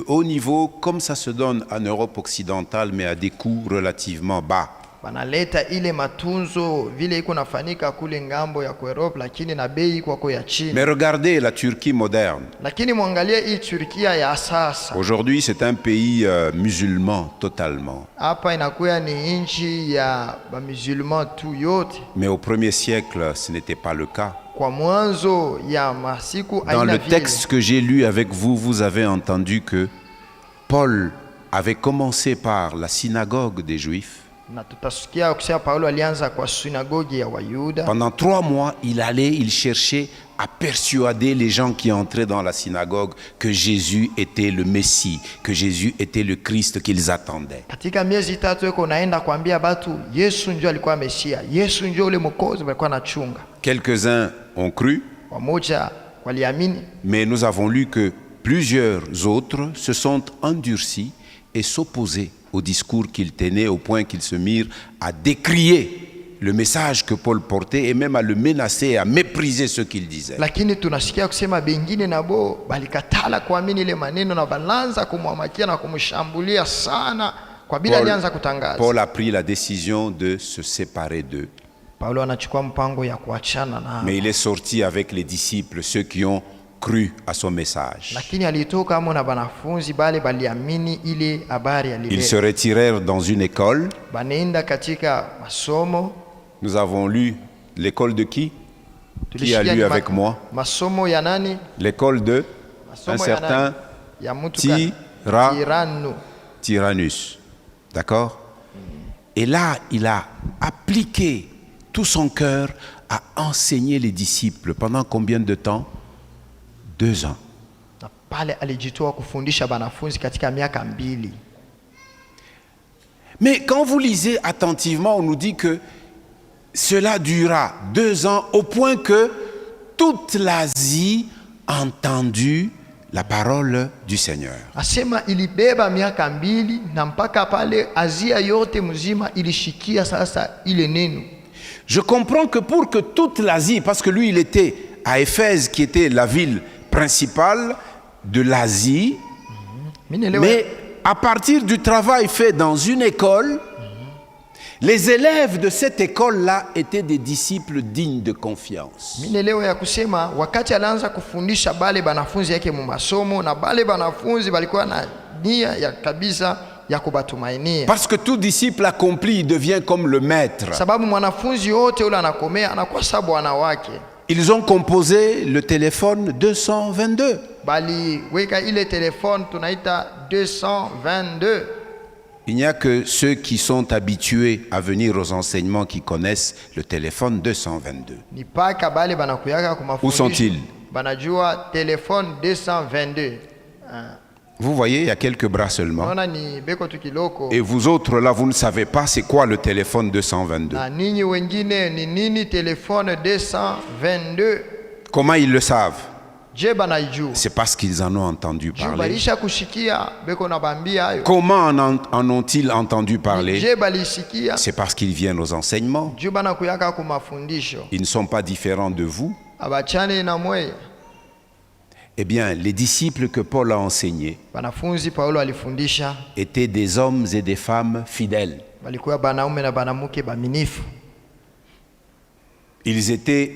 haut niveau, comme ça se donne en Europe occidentale, mais à des coûts relativement bas. banaleta ile matunzo vile iko nafanyika kule ngambo ya Europe, lakini na bei kwako ya chini. Mais regardez la Turquie moderne. Lakini mwangalie hii Turkia ya sasa. Aujourd'hui, c'est un pays musulman totalement. Hapa inakuya ni nchi ya bamusulman tu yote. Mais au 1er siècle, ce n'était pas le cas. Kwa mwanzo ya masiku Dans aina le vile. texte que j'ai lu avec vous, vous avez entendu que Paul avait commencé par la synagogue des Juifs. Na tutasikia kusema Paulo alianza kwa sinagogi ya Wayuda. Pendant 3 mois, il cherchait à persuader les gens qui entraient dans la synagogue que Jésus était le Messie, que Jésus était le Christ qu'ils attendaient. Katika miezi tatu yuko naenda kuambia batu Yesu ndio alikuwa Mesia. Yesu ndio ule mwokozi walikuwa nachunga. Quelques-uns ont cru, Wamoja waliamini, mais nous avons lu que plusieurs autres se sont endurcis et s'opposaient au discours qu'il tenait, au point qu'ils se mirent à décrier le message que Paul portait et même à le menacer et à mépriser ce qu'il disait. lakini tunasikia kusema bengine nabo balikatala kuamini ile maneno na balanza kumwamakia na kumshambulia sana kwa bila alianza kutangaza. Paul a pris la décision de se séparer d'eux. Paulo anachukua mpango ya kuachana na. Mais il est sorti avec les disciples, ceux qui ont cru à son message. Lakini alitoka amo na banafunzi bale baliamini ile habari Ils se alileta. retirèrent dans une école. Banaenda katika masomo. Nous avons lu l'école de qui? Qui a Tulishikia lu ni avec moi? Masomo ya nani? L'école de Masomo un ya certain nani? Ya mtu gani? Tirano. Tyrannus. D'accord? Et là, il a appliqué tout son cœur à enseigner les disciples. Pendant combien de temps? 2 ans. Na pale alijitoa kufundisha banafunzi katika miaka 2. Mais quand vous lisez attentivement, on nous dit que cela dura 2 ans au point que toute l'Asie a entendu la parole du Seigneur. Asema ilibeba miaka 2 na mpaka pale Asia yote mzima ilishikia sasa ile neno. Je comprends que pour que toute l'Asie, parce que lui il était à Éphèse qui était la ville principale de l'Asie, mais à partir du travail fait dans une école, les élèves de cette école-là étaient des disciples dignes de confiance. Minelewa ya kusema wakati alianza kufundisha bale banafunzi yake mu masomo na bale banafunzi balikuwa na nia ya kabisa ya kubatumainia. Parce que tout disciple accompli devient comme le maître. Sababu mwanafunzi yote ule anakomea anakuwa sababu bwana wake. Ils ont composé le téléphone 222. Bali weka ile telefone tunaita 222. Il n'y a que ceux qui sont habitués à venir aux enseignements qui connaissent le téléphone 222. Ni paka bale banakuyaka ku Où mafundisho. sont-ils? Banajua téléphone 222. Vous voyez, il y a quelques bras seulement. naona ni beko tu kiloko. Et vous autres là, vous ne savez pas c'est quoi le téléphone 222. Na ninyi wengine ni nini telefone 222? Comment ils le savent? Je banaijua. C'est parce qu'ils en ont entendu Juu parler. balisha kushikia beko na bambia hayo. Comment en ont-ils entendu parler? Je balisikia. C'est parce qu'ils viennent aux enseignements. Juu bana kuyaka ku mafundisho. Ils ne sont pas différents de vous. Abachane na mweya. Eh bien, les disciples que Paul a enseignés Banafunzi Paulo alifundisha. étaient des hommes et des femmes fidèles. Balikuwa banaume na banamuke baminifu. Ils étaient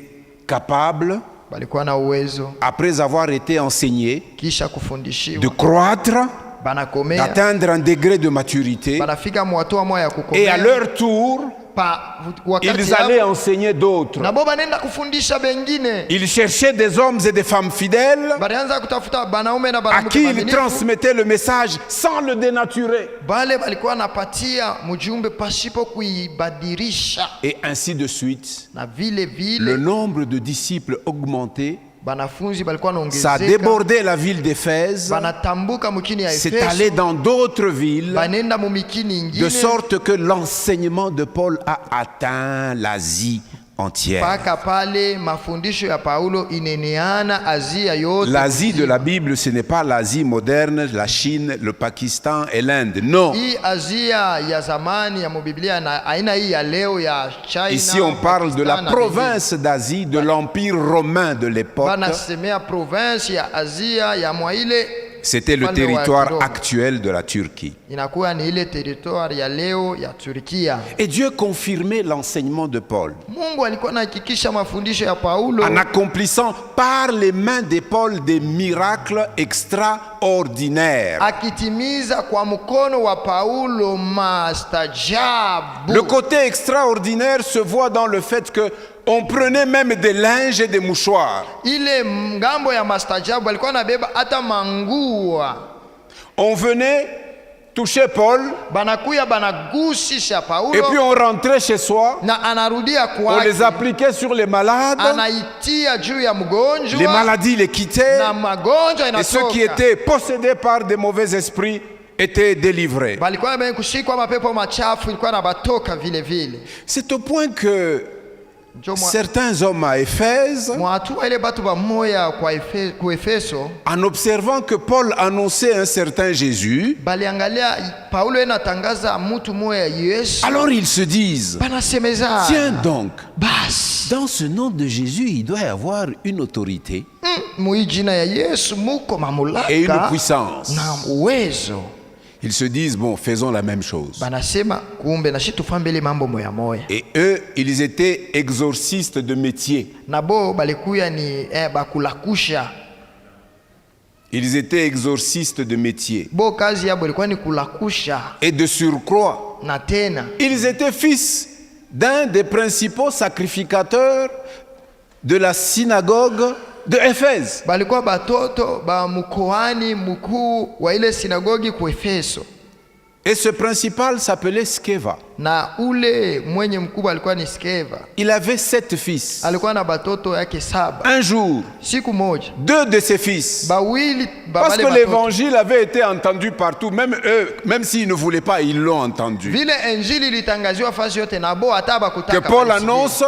capables, Balikuwa na uwezo après avoir été enseignés, kisha de kufundishiwa. croître, Banakomea. d'atteindre un degré de maturité, Banafika mwatoa moya ya et à kukomea. leur tour, Pa wakati ils allaient hapo, enseigner d'autres. na bo banenda kufundisha bengine. Ils cherchaient des hommes et des femmes fidèles Balianza kutafuta banaume na à banamuke qui ils baminifu. transmettaient le message sans le dénaturer. Bale balikuwa napatia mjumbe pasipo kuibadilisha. Et ainsi de suite, Na vile le vile nombre de disciples augmentait. banafunzi balikuwa Ça a naongezeka. débordé la ville d'Éphèse, Banatambuka mukini ya c'est Efeso. allé dans d'autres villes, Banenda mumikini de ingine. sorte que l'enseignement de Paul a atteint l'Asie entière. Paka pale mafundisho ya Paulo ineneana Asia yote. L'Asie de la Bible, ce n'est pas l'Asie moderne, la Chine, le Pakistan et l'Inde. Non. Hii Asia ya zamani ya mubiblia na aina hii ya leo ya China. Ici, on parle de la Pakistan na province d'Asie, de l'empire romain de l'époque. banasemea province ya Asia ya mwaile C'était le Ufalme wa territoire Kiroma. actuel de la Turquie. inakuwa ni ile territoire ya leo ya Turkia. Et Dieu confirmait l'enseignement de Paul Mungu alikuwa anahakikisha mafundisho ya Paulo en accomplissant par les mains de Paul des miracles extraordinaires. akitimiza kwa mkono wa Paulo mastajabu. Le côté extraordinaire se voit dans le fait que on prenait même des linges et des mouchoirs. Ile ngambo ya mastajabu alikuwa anabeba hata mangua. On venait toucher Paul Banakuya banagusisha Paulo et puis on rentrait chez soi. na anarudia On kwake. les appliquait sur les malades. Anaitia juu ya mgonjwa. Les maladies les quittaient. na magonjwa Et ceux qui inatoka. étaient possédés par des mauvais esprits étaient délivrés. Balikuwa benye kushikwa mapepo machafu ilikuwa na batoka vile vile. C'est au point que Njo certains hommes à Éphèse, mwatua ile batu bamoya ku Efeso en observant que Paul annonçait un certain Jésus, baliangalia Paulo enatangaza mtu moya Yesu. alors ils se disent, Banasemeza tiens donc, basi dans ce nom de Jésus, il doit y avoir une autorité mui jina ya Yesu muko mamulaka et une puissance. na uwezo. Ils se disent, bon, faisons la même chose. Banasema kumbe na shitu fambele mambo moya moya. Et eux, ils étaient exorcistes de métier. Nabo balikuya ni bakulakusha. Ils étaient exorcistes de métier. Bo kazi yabo ilikuwa ni kulakusha. Et de surcroît, Na tena ils étaient fils d'un des principaux sacrificateurs de la synagogue de Éphèse. balikuwa batoto ba mkoani mkuu wa ile sinagogi ku Efeso. Et ce principal s'appelait Sceva. Na ule mwenye mkubwa alikuwa ni Skeva. Il avait 7 fils. Alikuwa na batoto yake 7. Un jour, Siku moja 2 de ses fils, bawili parce babale que batoto. l'évangile avait été entendu partout, même eux, même s'ils ne voulaient pas, ils l'ont entendu. Vile injili litangaziwa fasi yote na bo hata Que bakutaka. Paul balisikia. annonce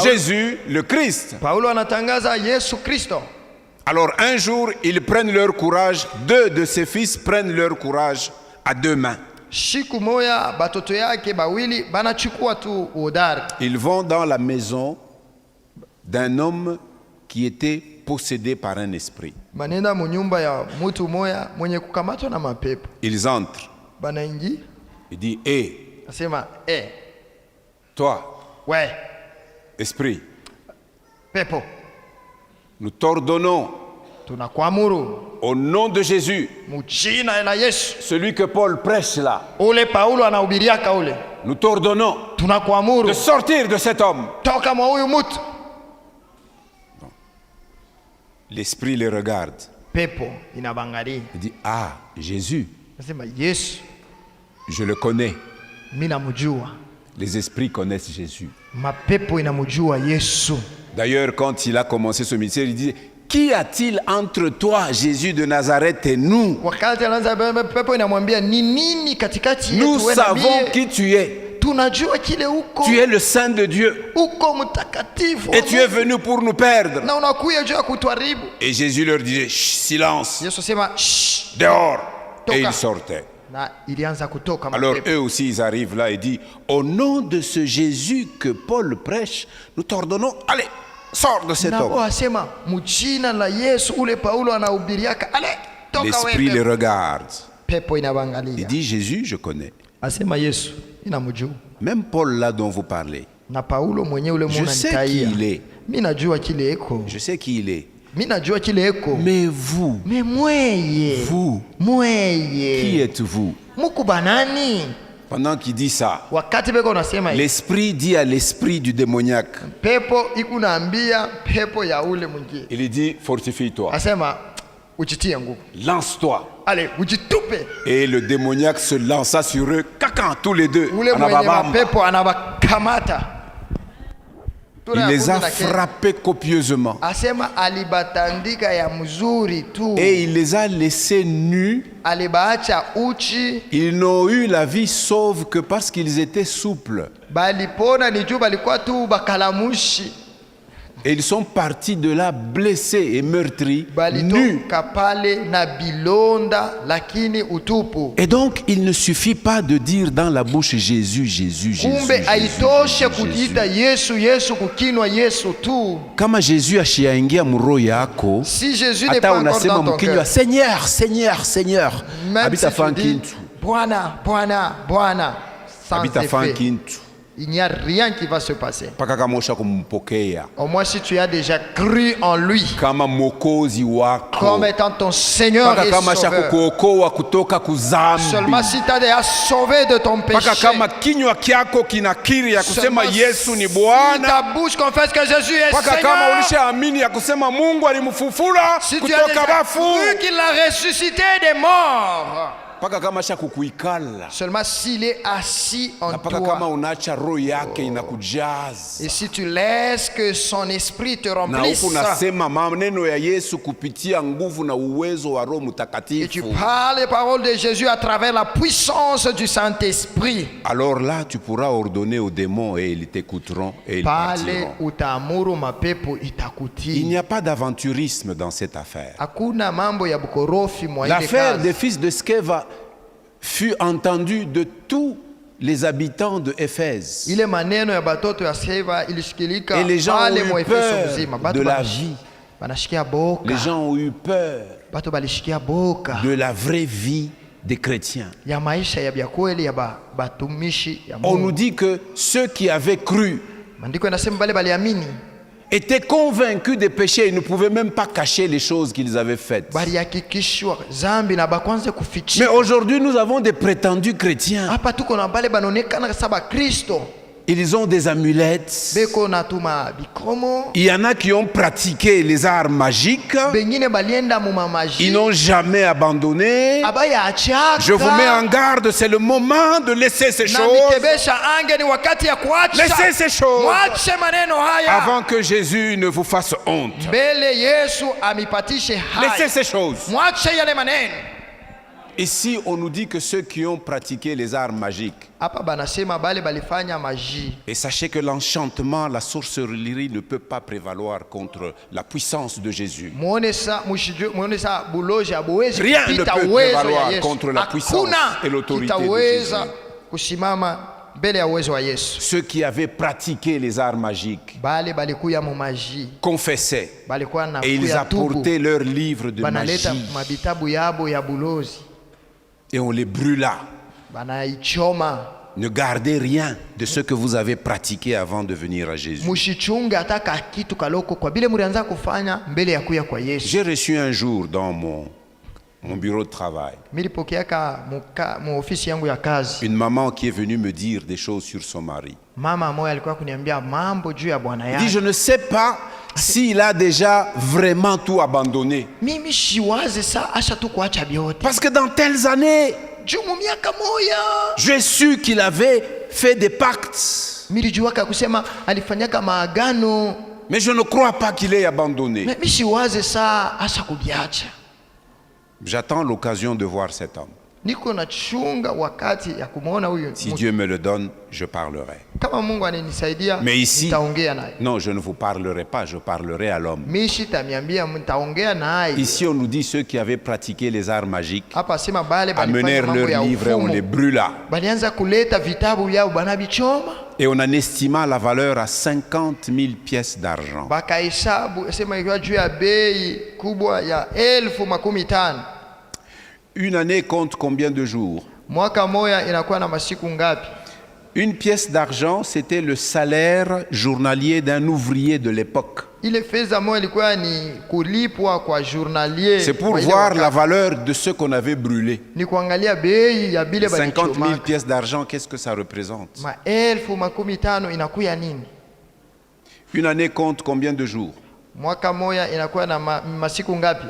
Jésus, le Christ. Paulo anatangaza Yesu Kristo. Alors un jour, ils prennent leur courage, 2 de ses fils prennent leur courage à 2 mains. Siku moya batoto yake bawili banachukua tu udari. Ils vont dans la maison d'un homme qui était possédé par un esprit. Banenda munyumba ya mtu moya mwenye kukamatwa na mapepo. Ils entrent. Banaingi Il dit, hé, nasema toi, we esprit, pepo nous t'ordonnons tunakuamuru au nom de Jésus, mujina la Yesu. celui que Paul prêche là, Ule Paulo anahubiriaka ule. nous t'ordonnons Tunakuamuru de sortir de cet homme. toka mwa huyu mtu. L'esprit les regarde. Pepo inabangalia. Il dit, ah, Jésus, Nasema Yesu je le connais. mimi namjua. Les esprits connaissent Jésus. Mapepo inamjua Yesu. D'ailleurs, quand il a commencé ce ministère, il dit, Qu'y a-t-il entre toi, Jésus de Nazareth, et nous? Wakati anaanza pepo inamwambia ni nini katikati Nous yetu wewe na savons mie? qui tu es. Tunajua kile uko. Tu es le Saint de Dieu. Uko mtakatifu. Et tu es venu pour nous perdre. Na unakuja juu ya kutuharibu. Et Jésus leur disait, chut, silence, Yesu sema shh, dehors. Toka. Et ils sortaient. na ilianza kutoka Alors mapepo. eux aussi, ils arrivent là et disent, au nom de ce Jésus que Paul prêche, nous t'ordonnons, allez, sors de cet Nabo homme. asema mjina la Yesu ule Paulo anahubiriaka, ale toka L'Esprit les wewe. regarde. Pepo Il inabangalia. dit, Jésus, je connais. Asema Yesu inamjua. Même Paul là dont vous parlez, Na Paulo mwenyewe ule je sais qui mwananitaia. il est. Mimi najua kile eko. Je sais qui il est. Mimi najua kile eko. Mais vous, Me mweye. vous, qui Mweye. êtes-vous? Muku banani? Pendant qu'il dit ça, Wakati beko nasema hivi. l'Esprit dit à l'esprit du démoniaque, Pepo ikunaambia pepo ya ule mwingine. il dit, fortifie-toi, Asema ujitie nguvu. lance-toi. Ale ujitupe. Et le démoniaque se lança sur eux, cacan, tous les deux. Ule en mwenye ababamba. mapepo anabakamata. Il les a frappés copieusement. Asema alibatandika ya mzuri tu. Et il les a laissés nus. Alibaacha uchi. Ils n'ont eu la vie sauve que parce qu'ils étaient souples. Balipona ni juu balikuwa tu bakalamushi. Et ils sont partis de là blessés et meurtris, nus. Balitoka pale na bilonda lakini utupu. Et donc, il ne suffit pas de dire dans la bouche Jésus, Jésus, Jésus. Kumbe Jésus, aitoshe Jésus. kujiita Yesu Yesu kukinwa Yesu tu. Kama Jésus ashiaingia muro yako, Si Jésus n'est hata pas encore unasema dans ton mkinywa cœur. Seigneur, Seigneur, Seigneur. Même si Habita tu fan dis kintu. Bwana, Bwana, Bwana, sans Habita fan effet, kintu. il n'y a rien qui va se passer. Paka kama usha kumpokea Au moins si tu as déjà cru en lui kama mwokozi wako. comme étant ton Seigneur Paka et kama asha Sauveur. kukuokoa kutoka kuzambi. Seulement si tu as déjà sauvé de ton péché. Paka kama kinywa kyako kinakiri ya kusema Seulement Yesu ni si Bwana. ta bouche confesse que Jésus est Paka kama Seigneur. ulishaamini ya kusema Mungu alimfufula Si tu as kutoka déjà bafu. cru qu'il a ressuscité des morts. Paka kama asha kukuikala. Seulement s'il est assis en Na paka kama toi. unaacha roho yake inakujaza. Et si tu laisses que son esprit te Na remplisse. huku nasema maneno ya Yesu kupitia nguvu na uwezo wa Roho Et tu Mtakatifu. parles les paroles de Jésus à travers la puissance du Saint-Esprit. Alors là, tu pourras ordonner aux démons et ils t'écouteront et ils Pale partiront. utaamuru mapepo Il itakutii. n'y a pas d'aventurisme dans cette affaire. Hakuna mambo ya bukorofi mwa ile L'affaire kazi. des fils de Sceva fut entendue de tous les habitants de Éphèse. Ile maneno ya batoto ya Seva ilishikilika Et les gens pale ont mwa eu Efeso peur mzima. de Batu la bana- vie. banashikia boka. Les gens ont eu peur Batu balishikia boka de la vraie vie des chrétiens. ya maisha ya byakweli ya batumishi ya On nous Mungu. dit que ceux qui avaient cru Maandiko yanasema bale baliamini, étaient convaincus des péchés. Ils ne pouvaient même pas cacher les choses qu'ils avaient faites. balihakikishwa zambi na bakwanze Mais kufichika. aujourd'hui, nous avons des prétendus chrétiens. Hapa tuko na bale banaonekana saba Kristo Ils ont des amulettes. beko natuma bikomo, Il y en a qui ont pratiqué les arts magiques. bengine balienda mu Ils mamaji n'ont jamais abandonné. abaya achaka. Je vous mets en garde, c'est le moment de laisser ces na choses. mikebesha ange ni wakati ya kuacha. Laissez ces choses Mwache maneno haya avant que Jésus ne vous fasse honte. mbele Yesu amipatishe Laissez haya. ces choses. Mwache yale maneno. Ici, on nous dit que ceux qui ont pratiqué les arts magiques, Hapa banasema bale balifanya maji. et sachez que l'enchantement, la sorcellerie ne peut pas prévaloir contre la puissance de Jésus. Muone sa buloji abuwezi Rien ne kupita peut uwezo prévaloir ya Yesu. contre la puissance Hakuna et l'autorité de kitaweza Jésus. kusimama mbele ya uwezo wa Yesu. Ceux qui avaient pratiqué les arts magiques Bale balikuya mu maji, confessaient balikuwa na et ils kuya tubu, apportaient leurs livres de banaleta magie mabitabu yabo ya bulozi, et on les brûla. banaichoma. Ne gardez rien de ce que vous avez pratiqué avant de venir à Jésus. Mushichunge hata ka kitu kaloko kwa bile mulianza kufanya mbele ya kuya kwa Yesu. J'ai reçu un jour dans mon bureau de travail Milipokeaka mu ofisi yangu ya kazi, une maman qui est venue me dire des choses sur son mari. mama moja alikuwa kuniambia mambo juu ya bwana Il dit, yake. je ne sais pas s'il a déjà vraiment tout abandonné. Mimi shiwaze sa asha tu kuacha byote. Parce que dans telles années, Juu mu miaka moya j'ai su qu'il avait fait des pactes. milijuaka kusema alifanyaka maagano Mais je ne crois pas qu'il ait abandonné. me misiwaze saa asa kuviacha. J'attends l'occasion de voir cet homme. Niko nachunga wakati ya kumuona huyu. Si Dieu me le donne, je parlerai. Kama Mungu ananisaidia, Mais ici, nitaongea naye. non, je ne vous parlerai pas, je parlerai à l'homme. Mishi tamiambia nitaongea naye. Ici, on nous dit ceux qui avaient pratiqué les arts magiques Hapa sema bale amenèrent mambo ya leurs livres et on les ufumu. brûla. Balianza kuleta vitabu vyao banabichoma. Et on en estima la valeur à 50 000 pièces d'argent. Bakahesabu sema ikiwa juu ya bei kubwa ya 1050. Une année compte combien de jours? Mwaka moya inakuwa na masiku ngapi? Une pièce d'argent, c'était le salaire journalier d'un ouvrier de l'époque. Ile fedha moja ilikuwa ni kulipwa kwa journalier. C'est pour kwa ile voir wakati. la valeur de ce qu'on avait brûlé. Ni kuangalia bei ya bile 50 000 balichoma. pièces d'argent, qu'est-ce que ça représente? 1050 inakuya nini? Une année compte combien de jours? Mwaka moya inakuwa na masiku ngapi?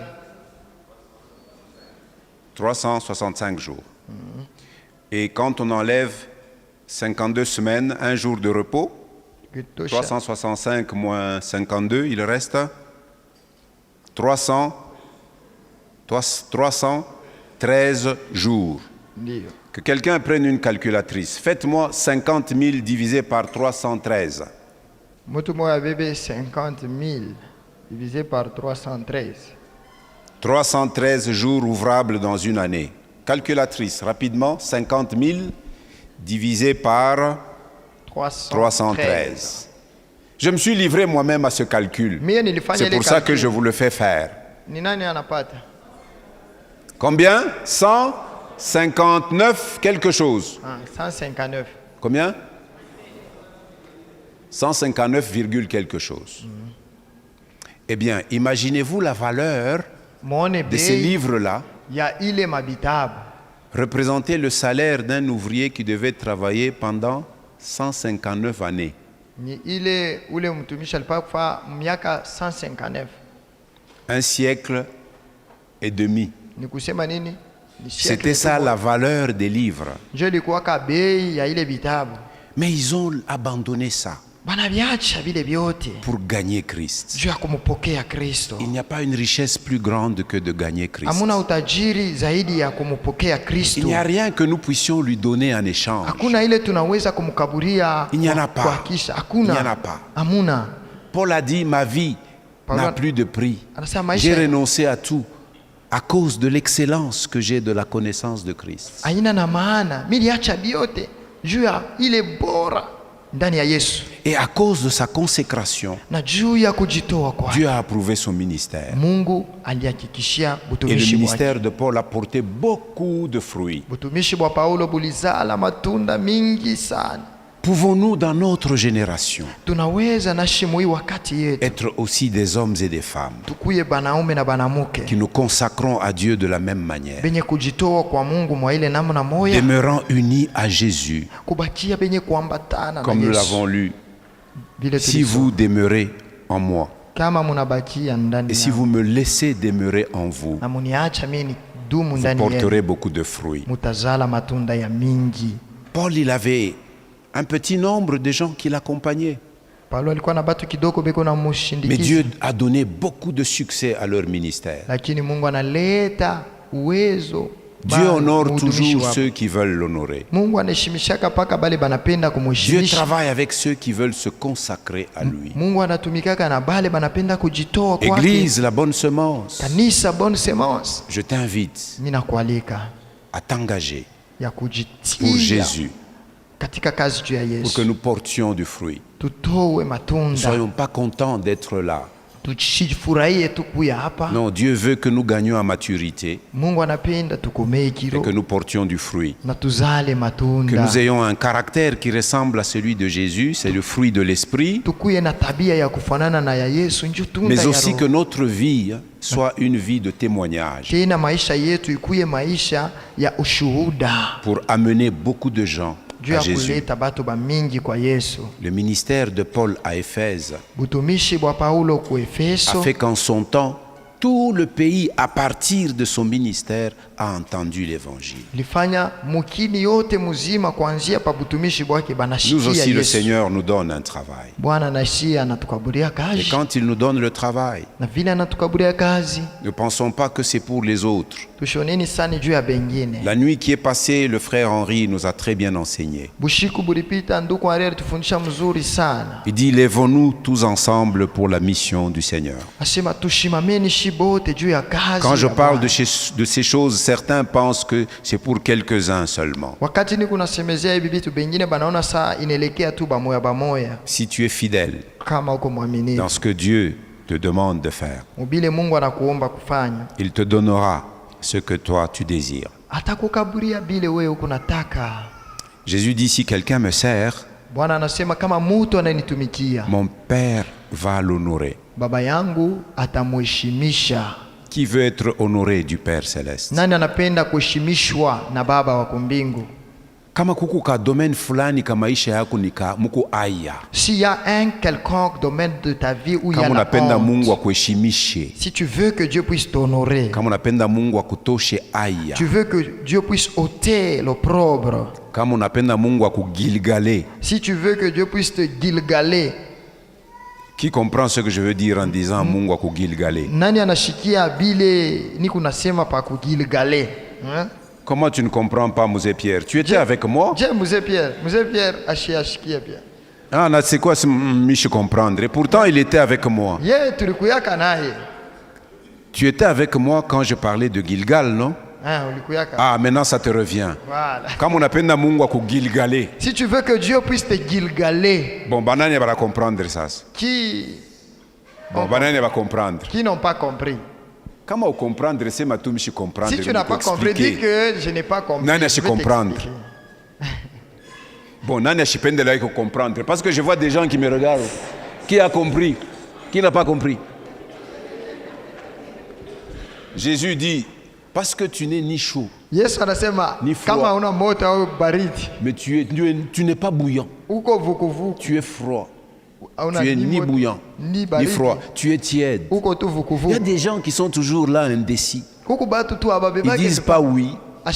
365 jours. Et quand on enlève 52 semaines, un jour de repos, Kitosha. 365 moins 52, il reste 313 jours. Ndio. Que quelqu'un prenne une calculatrice. Faites-moi 50 000 divisé par 313. Mtu moya bebe 50,000 divisé par 313. 313 jours ouvrables dans une année. Calculatrice, rapidement, 50 000 divisé par 313. Je me suis livré moi-même à ce calcul. C'est pour ça que je vous le fais faire. Ni nani anapata? Combien? 159 quelque chose. 159. Combien? 159, quelque chose. Eh bien, imaginez-vous la valeur Muone de ces bei livres-là, ya ile mabitabu. représenter le salaire d'un ouvrier qui devait travailler pendant 159 années. Ni ile ule mtumishi alipaka kufa miaka 159. Un siècle et demi. Ni kusema nini? Ni C'était ça la valeur des livres. njo ilikuwa ka bei ya ile vitabu. Mais ils ont abandonné ça Banaviacha vile vyote pour gagner Christ. juu ya kumpokea Kristo. Il n'y a pas une richesse plus grande que de gagner Christ. Hamuna utajiri zaidi ya kumpokea Kristo. Il n'y a rien que nous puissions lui donner en échange. Hakuna ile tunaweza kumkaburia Il n'y en a pas. kwa kisha. Il Hakuna. n'y en a pas. Hamuna. Paul a dit, ma vie n'a plus de prix. Anasema maisha J'ai renoncé à tout à cause de l'excellence que j'ai de la connaissance de Christ. haina na maana. Miliacha vyote juu ya ile bora ndani ya Yesu. Et à cause de sa consécration, Na juu ya kujitoa kwa Dieu a approuvé son ministère. Mungu alihakikishia Et le butumishi bwake. ministère de Paul a porté beaucoup de fruits. Butumishi bwa Paulo bulizala matunda mingi sana. Pouvons-nous, dans notre génération, Tunaweza nashi mui wakati yetu être aussi des hommes et des femmes tukuye banaume na banamuke qui nous consacrons à Dieu de la même manière, benye kujitoa kwa Mungu mwa ile namna moya, demeurant unis à Jésus, kubakia benye kuambatana na comme nous Yesu. l'avons lu, Vile si tulisoma. vous demeurez en moi, Kama munabakia ndani et si yangu vous me laissez demeurer en vous, na muniacha mimi dumu vous ndani yenu, porterez beaucoup de fruits. mutazala matunda ya mingi. Paul, il avait un petit nombre de gens qui l'accompagnaient. Paulo alikuwa na batu kidogo beko na Mais mushindikizi, Dieu a donné beaucoup de succès à leur ministère. lakini Mungu analeta uwezo. Dieu honore mutumishi toujours wako. ceux qui veulent l'honorer. Mungu anaheshimishaka paka bale banapenda Dieu kumuheshimisha. travaille avec ceux qui veulent se consacrer à lui. Mungu anatumikaka na bale banapenda kujitoa kwake. Église, la bonne semence, Kanisa bonne semence, je t'invite mimi nakualika à t'engager ya pour kujitia Jésus, katika kazi juu ya pour que Yesu. nous portions du fruit. Tutoe Ne matunda, soyons pas contents d'être là. tushifurahie tu kuya hapa. Non, Dieu veut que nous gagnions en maturité Mungu anapenda tukomee et kilo que nous portions du fruit. na tuzale Que matunda, nous ayons un caractère qui ressemble à celui de Jésus, c'est le fruit de l'esprit, tukuye na tabia ya kufanana na ya Yesu, njo tunda mais ya aussi que Roho. notre vie soit une vie de témoignage Tena maisha yetu ikuye maisha ya ushuhuda pour amener beaucoup de gens juu à ya Jésus. kuleta batu bamingi kwa Yesu. Le ministère de Paul à Éphèse Butumishi bwa Paulo ku a Efeso fait qu'en son temps, tout le pays, à partir de son ministère, a entendu l'évangile. Lifanya mukini yote muzima kuanzia pa butumishi bwake Nous banashikia aussi, le Yesu. Seigneur nous donne un travail. Bwana anashia anatukaburia Et kazi. quand il nous donne le travail, Na vile anatukaburia kazi, ne pensons pas que c'est pour les autres. tushoneni sana juu ya bengine. La nuit qui est passée, le frère Henri nous a très bien enseigné. Bushiku bulipita ndugu Ariel tufundisha mzuri sana. Il dit, lèvons-nous tous ensemble pour la mission du Seigneur. Asema tushimameni shibote juu ya kazi. Quand je ya parle Bwana. de ces choses, certains pensent que c'est pour quelques-uns seulement. Wakati niko nasemezea hivi vitu bengine banaona saa inaelekea tu bamoya bamoya. Si tu es fidèle Kama uko mwaminifu, dans ce que Dieu te demande de faire, mubile Mungu anakuomba kufanya, il te donnera ce que toi tu désires. atakukaburia bile wewe uko nataka. Jésus dit, si quelqu'un me sert, Bwana anasema kama mtu ananitumikia, mon Père va l'honorer. baba yangu atamheshimisha. Qui veut être honoré du Père céleste? Nani anapenda kuheshimishwa na baba wa mbingu? Kama kuku ka domaine fulani ka maisha yako ni ka muko aya. S'il y a un quelconque domaine de ta vie où il y a Kama la unapenda Mungu honte, akuheshimishe. si tu veux que Dieu puisse t'honorer, Kama unapenda Mungu akutoshe aya. tu veux que Dieu puisse ôter l'opprobre, Kama unapenda Mungu akugilgale. si tu veux que Dieu puisse te gilgaler, Qui comprend ce que je veux dire en disant Mungu akugilgale? nani anashikia bile niko nasema pa kugilgale? Hein? Comment tu ne comprends pas, Mosé Pierre? Tu étais avec moi? Je Mzee Pierre ashikia pia. Ah, là, c'est quoi ce miche comprendre? Et pourtant, il était avec moi. Ye tulikuyaka naye. Tu étais avec moi quand je parlais de Gilgal, non? Ah, ulikuyaka. Ah, maintenant ça te revient. Voilà. Kama unapenda Mungu akugilgale. Si tu veux que Dieu puisse te gilgaler, Bon, banani va comprendre ça. Bon, banani va comprendre. qui n'ont pas compris. Comment comprendre, c'est ma touche comprendre. Si tu n'as pas compris, dis que je n'ai pas compris. Nani Je vais comprendre. t'expliquer. Bon, nani ashipende là comprendre. Parce que je vois des gens qui me regardent. Qui a compris? Qui n'a pas compris? Jésus dit, parce que tu n'es ni chaud, Yesu anasema Ni froid. kama una moto au baridi, mais tu n'es pas bouillant. uko vukuvuku, Tu es froid. hauna Tu es ni moto, bouillant, ni ni baridi, froid. Tu es tiède. uko tu Il y a vukuvuku. des gens qui sont toujours là indécis. Huku batu tu Ils ababebake disent pas oui,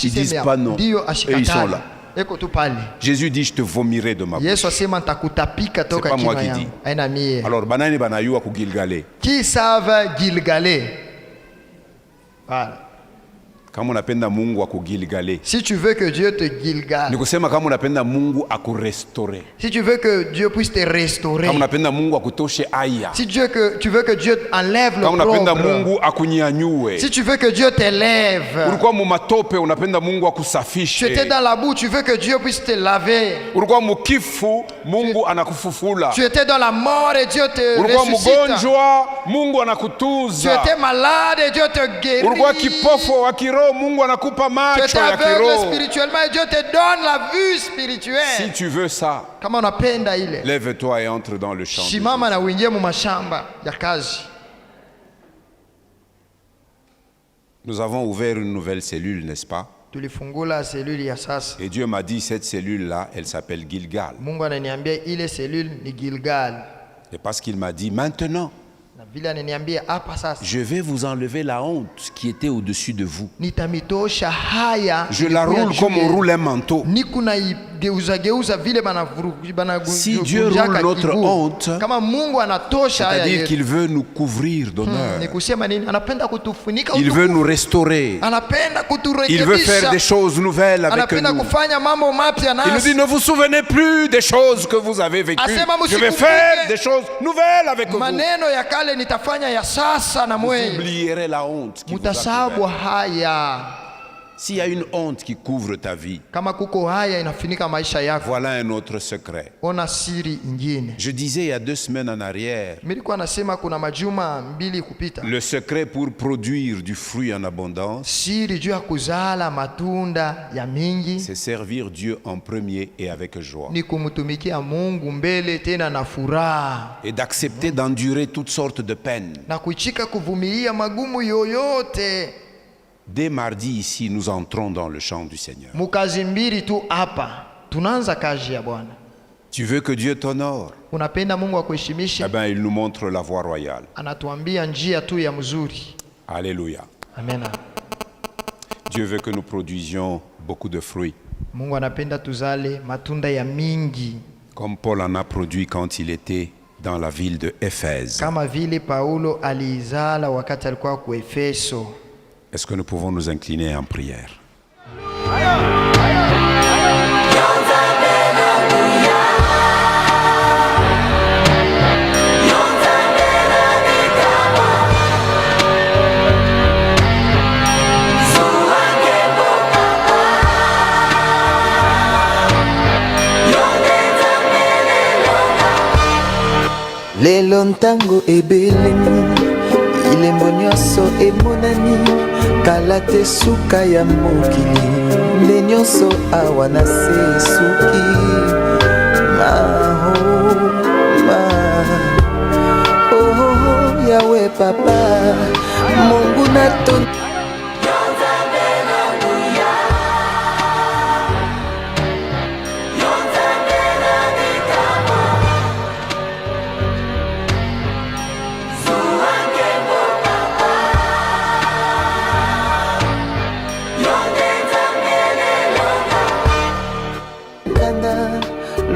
ils disent pas non. ndio Et ils sont ashikatali. là. Eko tu pale. Jésus dit, je te vomirai de ma bouche. Yesu asema nitakutapika toka pas moi kinywa qui yangu. dis. Aina mie. Alors, banani banayua ku Gilgalé. Qui savent gilgaler? Voilà. Kama unapenda Mungu akugilgale. Si tu veux que Dieu te gilgale, Ni kusema kama unapenda Mungu akurestore. si tu veux que Dieu puisse te restaurer, Kama unapenda Mungu akutoshe aya. si tu veux que Dieu enlève le Kama unapenda propre, Mungu akunyanyue. si tu veux que Dieu t'élève, Ulikuwa mumatope unapenda Mungu tu akusafishe. étais dans la boue, tu veux que Dieu puisse te laver. Ulikuwa mukifu Mungu anakufufula. Tu étais dans la mort et Dieu te Ulikuwa ressuscite. mgonjwa Mungu Tu anakutuza. étais malade et Dieu te guérit. Ulikuwa kipofu wa kiroho Mungu anakupa Tu macho étais ya aveugle kiroho. spirituellement et Dieu te donne la vue Si spirituelle. tu veux ça, Kama unapenda ile, lève-toi et entre dans le champ. de simama na uingie mu mashamba ya kazi. Nous avons ouvert une nouvelle cellule, n'est-ce pas? Tulifungula seluli ya sasa. Et Dieu m'a dit, cette cellule-là, elle s'appelle Gilgal. Mungu ananiambia ile selule ni Gilgal. Et parce qu'il m'a dit, maintenant, Na vile ananiambia hapa sasa, je vais vous enlever la honte qui était au-dessus de vous. nitamitosha haya. Je la ilikuwa roule juu comme on yenu. roule un manteau. Niko naigeuza vile Si Dieu roule notre honte, kama Mungu anatosha haya c'est-à-dire yetu. qu'il veut nous couvrir d'honneur. Ni kusema nini? Anapenda kutufunika Il veut utukufu. nous restaurer. Anapenda Il veut faire kuturekebisha. des choses nouvelles avec Anapenda nous. kufanya mambo mapya Il nous nasi. dit, ne vous souvenez plus des choses que vous avez vécues. Asema Je vais msikumbuke faire des choses nouvelles avec vous. maneno ya kale nitafanya ya sasa na Vous mwenye. oublierez la honte qui vous a Mutasahau couvert. haya. S'il y a une honte qui couvre ta vie, Kama kuko haya inafunika maisha yako, voilà un autre secret. ona siri ingine. Je disais il y a 2 semaines en arrière, Nilikuwa nasema kuna majuma mbili kupita, le secret pour produire du fruit en abondance, siri juu ya kuzala matunda ya mingi c'est servir Dieu en premier et avec joie. ni kumtumikia Mungu mbele tena na furaha, Et d'accepter d'endurer toutes sortes de peines. na kuichika kuvumilia magumu yoyote. Dès mardi ici, nous entrons dans le champ du Seigneur. Mukazi mbili tu hapa tunaanza kazi ya Bwana. Tu veux que Dieu t'honore? Unapenda Mungu akuheshimishe? Eh bien, il nous montre la voie royale. Anatuambia njia tu ya mzuri. Alléluia. Amen. Dieu veut que nous produisions beaucoup de fruits, Mungu anapenda tuzale matunda ya mingi, comme Paul en a produit quand il était dans la ville de Éphèse. kama vile Paulo alizala wakati alikuwa ku Efeso. Est-ce que nous pouvons nous incliner en prière? lelo ntango ebelemi ilembo nyonso emonani kala te suka ya mokili nde nyonso awa na se suki oh yawe papa mungu na ton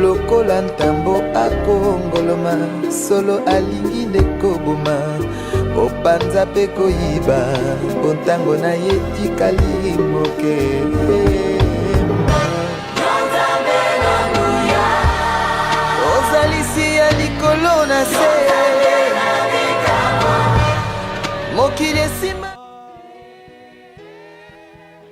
lokola ntambo akongoloma solo alingi nde koboma opanza mpe koyiba mpo ntango na ye tikali moke ozalisi ya likolo na se